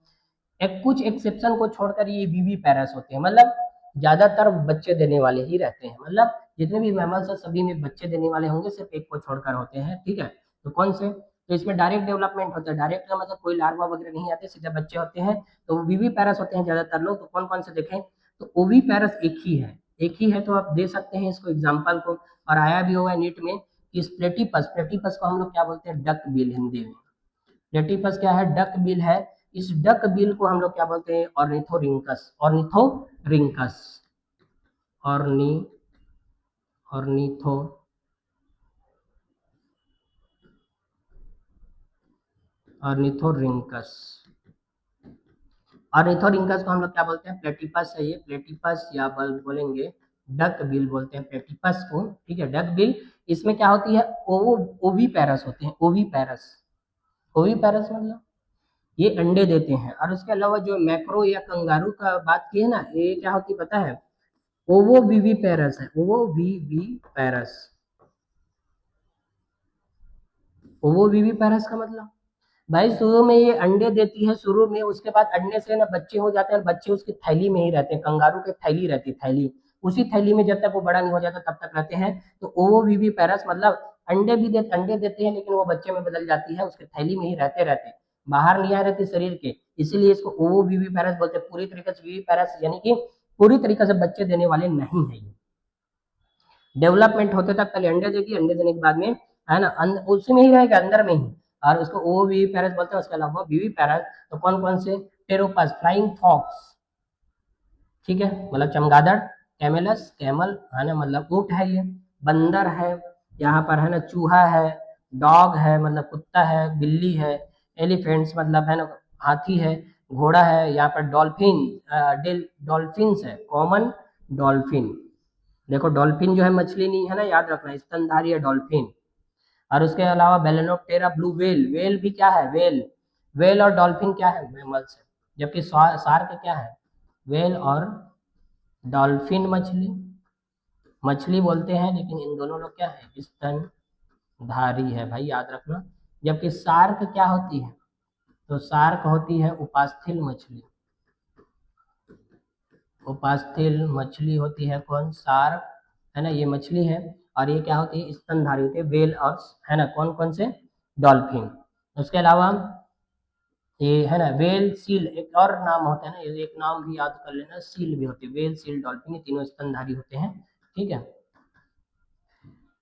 एक कुछ एक्सेप्शन को छोड़कर ये विवी पैरस होते हैं, मतलब ज्यादातर बच्चे देने वाले ही रहते हैं। मतलब जितने भी मैमल्स हैं सभी में बच्चे देने वाले होंगे, सिर्फ एक को छोड़कर होते हैं। ठीक है, तो कौन से, तो इसमें डायरेक्ट डेवलपमेंट होता है। डायरेक्ट का मतलब कोई लार्वा वगैरह नहीं आते, सीधे बच्चे होते हैं। तो विवी पैरस होते हैं ज्यादातर लोग। तो कौन कौन से देखें, तो ओवी पैरस एक ही है, एक ही है, तो आप दे सकते हैं इसको एग्जाम्पल को। और आया भी होगा नीट में कि प्लेटिपस, प्लेटिपस को हम लोग क्या बोलते हैं, डक बिल हिंदी में। प्लेटिपस क्या है, डक बिल है। इस डक बिल को हम लोग क्या बोलते हैं, Ornithorhynchus, Ornithorhynchus, orni ornitho Ornithorhynchus, Ornithorhynchus को हम लोग क्या बोलते हैं, प्लेटिपस है ये, प्लेटिपस या बल बोलेंगे डक बिल बोलते हैं प्लेटिपस को। ठीक है, डक बिल। इसमें क्या होती है, ओवी पैरस होते हैं, ओवी पैरस, ओवी पैरस मतलब ये अंडे देते हैं। और उसके अलावा जो मैक्रो या कंगारू का बात की है ना, ये क्या होती है पता है, ओवो वीवी पैरस है, ओवो वीवी पैरस, ओवो वीवी पैरस का मतलब भाई शुरू में ये अंडे देती है शुरू में, उसके बाद अंडे से ना बच्चे हो जाते हैं, बच्चे उसकी थैली में ही रहते हैं, कंगारू की थैली रहती है, थैली, उसी थैली में जब तक वो बड़ा नहीं हो जाता तब तक रहते हैं। तो ओविवी पैरस मतलब अंडे देते हैं, लेकिन वो बच्चे में बदल जाती है, उसके थैली में ही रहते रहते बाहर नहीं आ रहती शरीर के, इसीलिए इसको ओविवी पैरस बोलते हैं। पूरी तरीके से वीवी पैरस यानी कि पूरी तरीके से बच्चे देने वाले नहीं है ये। डेवलपमेंट होते तक पहले अंडे देगी, अंडे देने के बाद में है ना उसी में ही रहेगा, अंदर में ही, और उसको ओ वी पैरस बोलते हैं। उसके अलावा वीवी पैरस तो कौन कौन से, टेरोपस, फ्लाइंग फॉक्स, ठीक है, मतलब चमगादड़, कैमेलस, कैमल है ना मतलब ऊंट है ये, बंदर है, यहाँ पर है ना चूहा है, डॉग है मतलब कुत्ता है, बिल्ली है, एलिफेंट्स मतलब है ना हाथी है, घोड़ा है, यहाँ पर डॉल्फिन, डॉल्फिन्स है, कॉमन डॉल्फिन। देखो डॉल्फिन जो है मछली नहीं है ना, याद रखना, स्तनधारी है डॉल्फिन। और उसके अलावा बेलेनोप्टेरा ब्लू व्हेल, व्हेल भी क्या है, व्हेल, व्हेल और डॉल्फिन क्या है, मैमल्स है। जबकि शार्क क्या है, व्हेल और डॉल्फिन मछली, मछली बोलते हैं, लेकिन इन दोनों लोग क्या है, स्तनधारी है भाई, याद रखना। जबकि शार्क क्या होती है, तो शार्क होती है उपास्थि मछली, उपास्थि मछली होती है कौन, शार्क, है ना, ये मछली है। और ये क्या होती है, स्तनधारी होती है, वेल और है ना कौन कौन से, डॉल्फिन। उसके अलावा ये है ना वेल सील, एक और नाम होता है ना, ये एक नाम भी याद कर लेना, सील भी होती है, वेल सील डॉल्फिन, ये तीनों स्तनधारी होते हैं, ठीक है।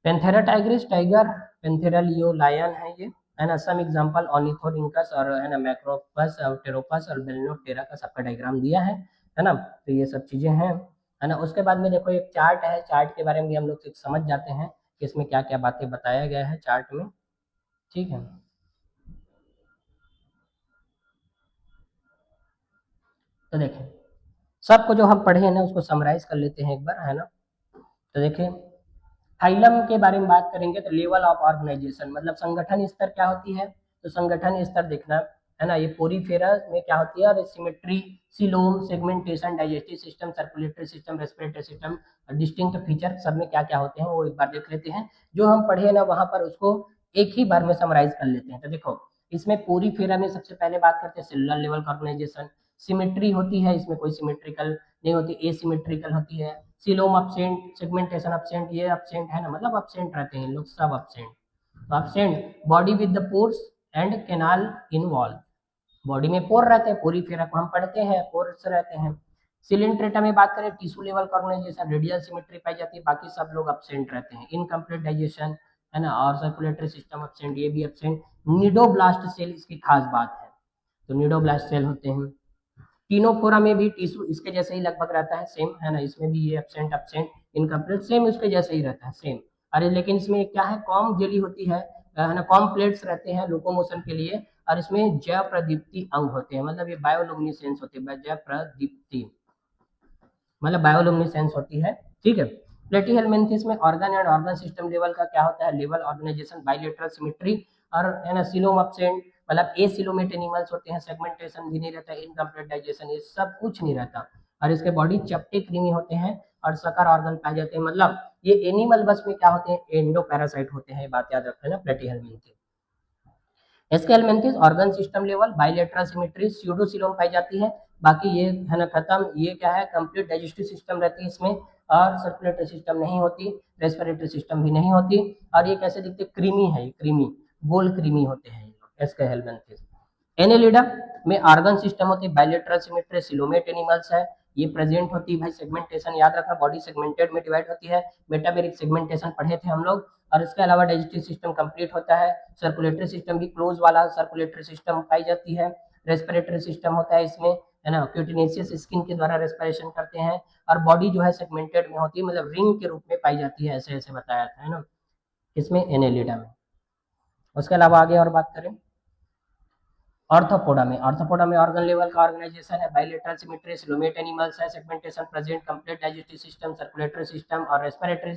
Panthera tigris, tiger, panthera leo lion है ये, है ना। सम एग्जांपल ऑर्निथोरिंकस और है ना मैक्रोपस और टेरोपस और बेलिनोप्टेरा का सबका डायग्राम दिया है ना। तो ये सब चीजें हैं, है ना। उसके बाद में देखो एक चार्ट है, चार्ट के बारे में भी हम लोग समझ जाते हैं कि इसमें क्या क्या बातें बताया गया है चार्ट में, ठीक है। तो देखें सबको जो हम पढ़े हैं ना उसको समराइज कर लेते हैं एक बार, है ना। तो देखें फाइलम के बारे में बात करेंगे तो लेवल ऑफ ऑर्गेनाइजेशन मतलब संगठन स्तर क्या होती है, तो संगठन स्तर देखना, है ना। ये पोरीफेरा में क्या होती है, और symmetry, coelom, segmentation, digestive system, circulatory system, respiratory system, distinct feature सब में क्या क्या होते हैं वो एक बार देख लेते हैं। जो हम पढ़े हैं ना वहां पर उसको एक ही बार में समराइज कर लेते हैं। तो देखो इसमें पोरीफेरा में सबसे पहले बात करते हैं सेलुलर लेवल का ऑर्गेनाइजेशन। सिमेट्री होती है, इसमें कोई सिमेट्रिकल नहीं होती, एसिमेट्रिकल होती है। सिलोम अपसेंट, सेगमेंटेशन अपसेंट, ये अपसेंट है ना, मतलब अपसेंट रहते हैं लोग सब अपसेंट। तो absent body with the pores and canal involve, body में पोर रहते हैं, पूरी फेरा को हम पढ़ते हैं, पोर्स रहते हैं। सिलिंट्रेटा में बात करें टिश्यू लेवल का ऑर्गेनाइजेशन, रेडियल सिमेट्री पाई जाती है, बाकी सब लोग अपसेंट रहते हैं। इनकम्प्लीट डाइजेशन, है ना, और सर्कुलेटरी सिस्टम अपसेंट, ये भी अपसेंट। निडोब्लास्ट सेल इसकी खास बात है, तो निडोब्लास्ट सेल होते हैं। टीनोफोरा में भी टिश्यू इसके जैसे ही लगभग रहता है, सेम, है ना, इसमें भी ये अपसेंट अपसेंट इनकम्प्लीट सेम उसके जैसे ही रहता है, सेम। अरे लेकिन इसमें क्या है, कॉम जेली होती है ना, कॉम प्लेट्स रहते हैं लोकोमोशन के लिए, और इसमें जय प्रदीप्ति अंग होते हैं, मतलब ये बायोलुमिनेसेंस होती है, जय प्रदीप्ति मतलब बायोलुमिनेसेंस होती है, ठीक है। प्लेटीहेलमिन्थेस में organ and organ system level का क्या होता है, लेवल ऑर्गेनाइजेशन, बाइलेटरल सिमेट्री, और है ना सिलोम अपसेंट मतलब एसिलोमेट एनिमल्स होते हैं, सेगमेंटेशन भी नहीं रहता, इनकम्प्लीट डाइजेशन, ये सब कुछ नहीं रहता। और इसके बॉडी चपटे क्रीमी होते हैं, और सकर ऑर्गन पाए जाते हैं, मतलब ये एनिमल बस में क्या होते हैं, एंडो पैरासाइट होते हैं, ये बात याद रखते हैं ना Platyhelminthes. Aschelminthes organ system level, bilateral symmetry, pseudocoelom पाई जाती है। बाकी ये है ना खत्म, ये क्या है, कंप्लीट डाइजेस्टिव सिस्टम रहती है इसमें, और सर्कुलेटरी सिस्टम नहीं होती, रेस्पिरेटरी सिस्टम भी नहीं होती। और ये कैसे दिखते, क्रीमी है, क्रीमी गोल क्रीमी होते हैं एस्केलमेंथिस। एनेलिडा में ऑर्गन सिस्टम होती है, बाइलेटरल सिमेट्री, सिलोमेट एनिमल्स है, ये प्रेजेंट होती है भाई। सेगमेंटेशन याद रखना, बॉडी सेगमेंटेड में डिवाइड होती है, मेटामेरिक सेगमेंटेशन पढ़े थे हम लोग। और इसके अलावा डाइजेस्टिव सिस्टम कंप्लीट होता है, सर्कुलेटरी सिस्टम भी क्लोज वाला सर्कुलेटरी सिस्टम पाई जाती है, रेस्पिरेटरी सिस्टम होता है इसमें, है ना, क्यूटिनेशियस स्किन के द्वारा रेस्पिरेशन करते हैं। और बॉडी जो है सेगमेंटेड में होती है, मतलब रिंग के रूप में पाई जाती है, ऐसे ऐसे बताया था, है ना, इसमें एनेलिडा में। उसके अलावा आगे और बात करें ऑर्थोपोडा में ऑर्गन लेवल का ऑर्गेनाइजेशन है, बाइलेटरल सिमेट्री, सिलोमेट एनिमल्स है, segmentation present, complete digestive system, circulatory system और रेस्पिरेटरी,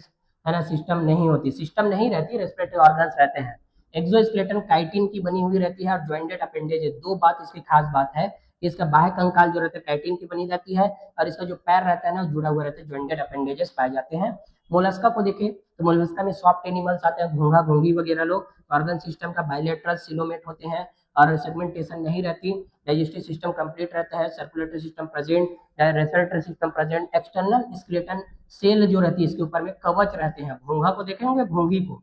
है ना, सिस्टम नहीं होती, सिस्टम नहीं रहती, रेस्पिरेटरी ऑर्गन्स रहते हैं। एक्सोस्केलेटन काइटिन की बनी हुई रहती है, और ज्वाइंटेड अपेंडेज है। दो बात इसकी खास बात है कि इसका बाह्य कंकाल जो रहता है काइटिन की बनी रहती है, और इसका जो पैर रहता है ना जुड़ा हुआ रहता है, ज्वाइंटेड अपेंडेजेस पाए जाते हैं। मोलस्का को देखें तो मोलस्का में सॉफ्ट एनिमल्स आते हैं, घोंघा घोंगी वगैरह लोग। ऑर्गन सिस्टम का बाइलेटरल सिलोमेट होते हैं, और सेगमेंटेशन नहीं रहती, डाइजेस्टिव सिस्टम कंप्लीट रहता है, circulatory system present, respiratory system present, external skeleton cell जो रहती है इसके ऊपर में कवच रहते हैं, घोंघा को देखे होंगे, घोंघी को,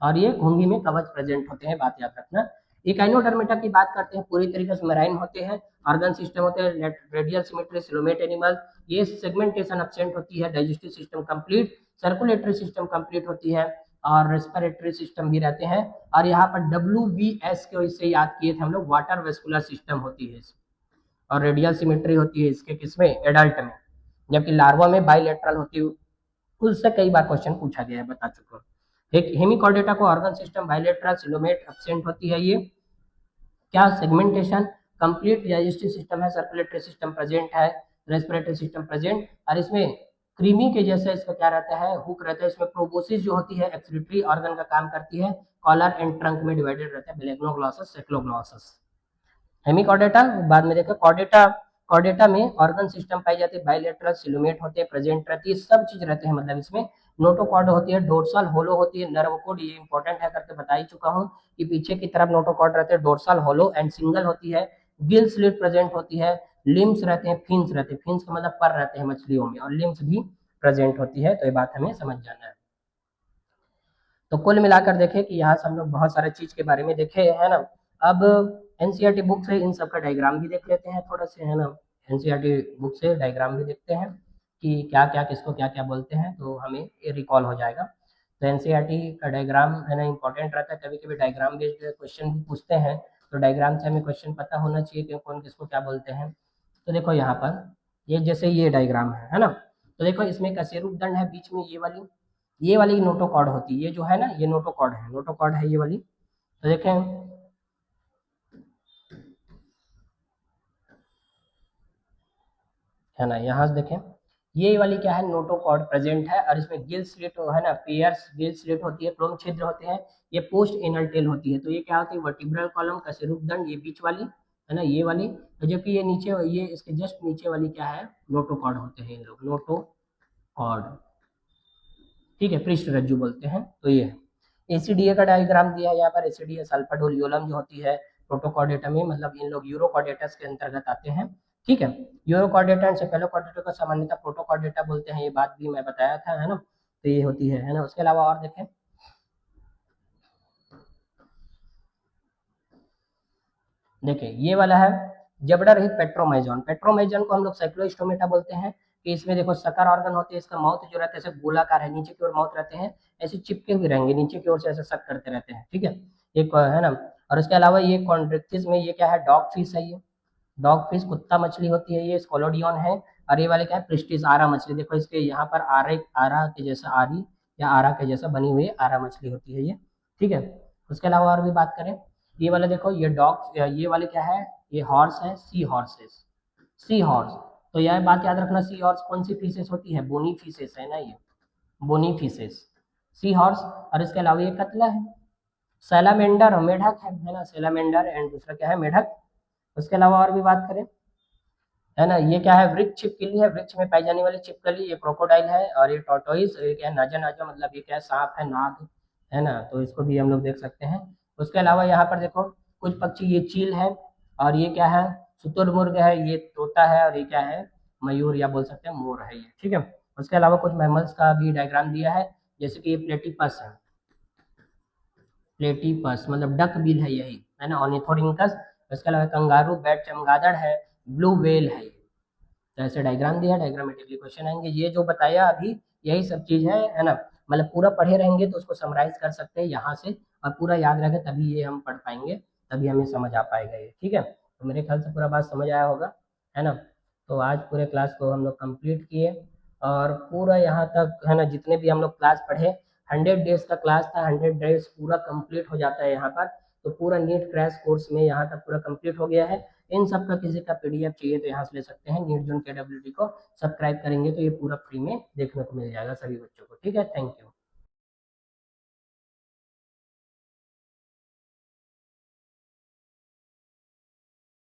और ये घोंघी में कवच प्रेजेंट होते हैं, बात याद रखना। इकाइनोडर्मेटा की बात करते हैं, पूरी तरीके से मेराइन होते हैं, ऑर्गन सिस्टम होते हैं, रेडियल सिमेट्री, सिलोमेट एनिमल, ये सेगमेंटेशन एब्सेंट होती है, digestive system complete, circulatory system complete होती है, और रेस्पिरेटरी सिस्टम भी रहते हैं। और यहाँ पर WVS के इससे याद किए थे हम लोग, वाटर वेस्कुलर सिस्टम होती है, और रेडियल सिमेट्री होती है इसके किसमें, एडल्ट में, जबकि लार्वा में बाइलेटरल होती है। उससे कई बार क्वेश्चन पूछा गया है, बता चुका हूँ। एक हेमिकॉर्डेटा को organ system bilateral coelomate absent होती है, ये क्या सेगमेंटेशन, कंप्लीट डाइजेस्टिव सिस्टम है, सर्कुलेटरी सिस्टम प्रेजेंट है, रेस्पिरेटरी सिस्टम प्रेजेंट, और इसमें क्रीमी के जैसा इसका क्या रहता है, हुक रहता है, इसमें प्रोबोसिस जो होती है एक्सक्रीटरी ऑर्गन का काम करती है, कॉलर एंड ट्रंक में डिवाइडेड रहता है, बेलेग्नोग्लॉसस, सेक्लोग्लॉसस। हेमिकॉर्डेटा बाद में देखो, कॉर्डेटा, कॉर्डेटा में ऑर्गन सिस्टम पाई जाती है, बाइलेटरल सिलोमेट होते हैं, प्रेजेंट रहती है, सब चीज रहते हैं, मतलब इसमें नोटोकॉर्ड होती है, डोर्सल होलो होती है, नर्व कोड, ये इंपॉर्टेंट है करके बता ही चुका हूँ कि पीछे की तरफ नोटोकॉर्ड रहते हैं, डोर्सल होलो एंड सिंगल होती है, गिल स्लिट प्रेजेंट होती है, लिम्स रहते हैं, फिन्स रहते हैं, फिन्स का मतलब पर रहते हैं मछलियों में, और लिम्स भी प्रेजेंट होती है, तो ये बात हमें समझ जाना है। तो कुल मिलाकर देखें कि यहाँ से हम लोग बहुत सारे चीज के बारे में देखे है ना। अब एनसीईआरटी बुक से इन सब का डायग्राम भी देख लेते हैं थोड़ा से, है ना, एनसीईआरटी बुक से डायग्राम भी देखते हैं कि क्या क्या किसको क्या क्या बोलते हैं, तो हमें ये रिकॉल हो जाएगा। तो एनसीईआरटी का डायग्राम है ना इंपॉर्टेंट रहता है, कभी कभी डायग्राम बेस्ड क्वेश्चन भी पूछते हैं, तो डायग्राम से हमें क्वेश्चन पता होना चाहिए कि कौन किसको क्या बोलते हैं। तो देखो यहाँ पर ये जैसे ये डायग्राम है ना, तो देखो इसमें कशेरुक दंड है, बीच में ये वाली नोटोकॉर्ड होती है, ये जो है ना ये नोटोकॉर्ड है, नोटोकॉर्ड है ये वाली। तो देखें है ना, यहाँ से देखें ये वाली क्या है, नोटोकॉर्ड प्रेजेंट है, और इसमें गिल स्लिट है ना, पेयर्स गिल स्लिट होती है, क्लोम छिद्र होते हैं, ये पोस्ट एनल टेल होती है। तो ये क्या होती है, वर्टिब्रल कॉलम, कशेरुक दंड, ये बीच वाली है ना, ये वाली, तो जबकि ये नीचे, ये इसके जस्ट नीचे वाली क्या है, नोटोकॉर्ड होते हैं इन लोग, नोटोकॉर्ड, ठीक है, पृष्ठ रज्जु बोलते हैं। तो ये है, एसीडीए का डायग्राम दिया है यहाँ पर, एसीडीए सल्फा डोलियोलम जो होती है प्रोटोकॉर्डेटा में, मतलब इन लोग यूरोकॉर्डेटस के अंतर्गत आते हैं, ठीक है। यूरोकॉर्डेटा एंड सेफेलोकॉर्डेटा को सामान्यतः प्रोटोकॉर्डेटा बोलते हैं, ये बात भी मैं बताया था, है ना। तो ये होती है ना। उसके अलावा और देखें, देखिए ये वाला है जबड़ा रहित पेट्रोमाइजोन, पेट्रोमाइजोन को हम लोग साइक्लोस्टोमेटा बोलते हैं, कि इसमें देखो सकर ऑर्गन होते हैं, इसका माउथ जो रहता है ऐसे गोलाकार है, नीचे की ओर माउथ रहते हैं, ऐसे चिपके हुए रहेंगे नीचे की ओर से, ऐसे सक करते रहते हैं, ठीक है, एक है ना। और उसके अलावा ये कॉन्ड्रिक्टिस में ये क्या है, डॉग फिश है, ये डॉग फिश कुत्ता मछली होती है, ये स्कोलोडियन है। और ये वाले क्या है, प्रिस्टिस आरा मछली, देखो इसके यहाँ पर आरे, आरा के जैसा आरी या आरा के जैसा बनी हुई आरा मछली होती है ये, ठीक है। उसके अलावा और भी बात करें, ये वाला देखो, ये डॉग, ये वाले क्या है, ये हॉर्स है, सी हॉर्सेस, सी हॉर्स। तो यह बात याद रखना, सी हॉर्स कौन सी फिशेस होती है, बोनी फिशेस है ना, ये बोनी फिशेस, सी हॉर्स। और इसके अलावा ये कतला है, सैलामेंडर मेढक है ना, सैलामेंडर, एंड दूसरा क्या है, मेढक। उसके अलावा और भी बात करें, है ना, ये क्या है, वृक्ष छिपकली है, वृक्ष में पाई जाने वाली छिपकली, ये क्रोकोडाइल है। और ये टॉर्टोइस, ये क्या है, नाजा नाजा, मतलब ये क्या है, सांप है, नाग है ना, तो इसको भी हम लोग देख सकते हैं। उसके अलावा यहाँ पर देखो कुछ पक्षी, ये चील है, और ये क्या है, शुतुरमुर्ग है, ये तोता है, और ये क्या है, मयूर या बोल सकते हैं मोर है ये, ठीक है। उसके अलावा कुछ मैमल्स का भी डायग्राम दिया है, जैसे कि ये प्लेटिपस है, प्लेटिपस मतलब डक बिल है यही, है ना, ऑर्निथोरिंकस। इसके अलावा कंगारू, बैट चमगादड़ है, ब्लू वेल है, तो ऐसे डायग्राम दिया, डायग्रामेटिकली क्वेश्चन आएंगे। ये जो बताया अभी यही सब चीज है ना, मतलब पूरा पढ़े रहेंगे तो उसको समराइज कर सकते हैं यहाँ से, और पूरा याद रहेगा तभी ये हम पढ़ पाएंगे, तभी हमें समझ आ पाएगा ये, ठीक है। तो मेरे ख्याल से पूरा बात समझ आया होगा, है ना। तो आज पूरे क्लास को हम लोग कंप्लीट किए, और पूरा यहाँ तक है ना, जितने भी हम लोग क्लास पढ़े, 100 डेज का क्लास था, 100 डेज पूरा कंप्लीट हो जाता है यहाँ पर। तो पूरा नीट क्रैश कोर्स में यहाँ तक पूरा कंप्लीट हो गया है। इन सब का किसी का पीडीएफ चाहिए तो यहाँ से ले सकते हैं, नीट जोन KWT को सब्सक्राइब करेंगे तो ये पूरा फ्री में देखने को मिल जाएगा सभी बच्चों को, ठीक है। Thank you.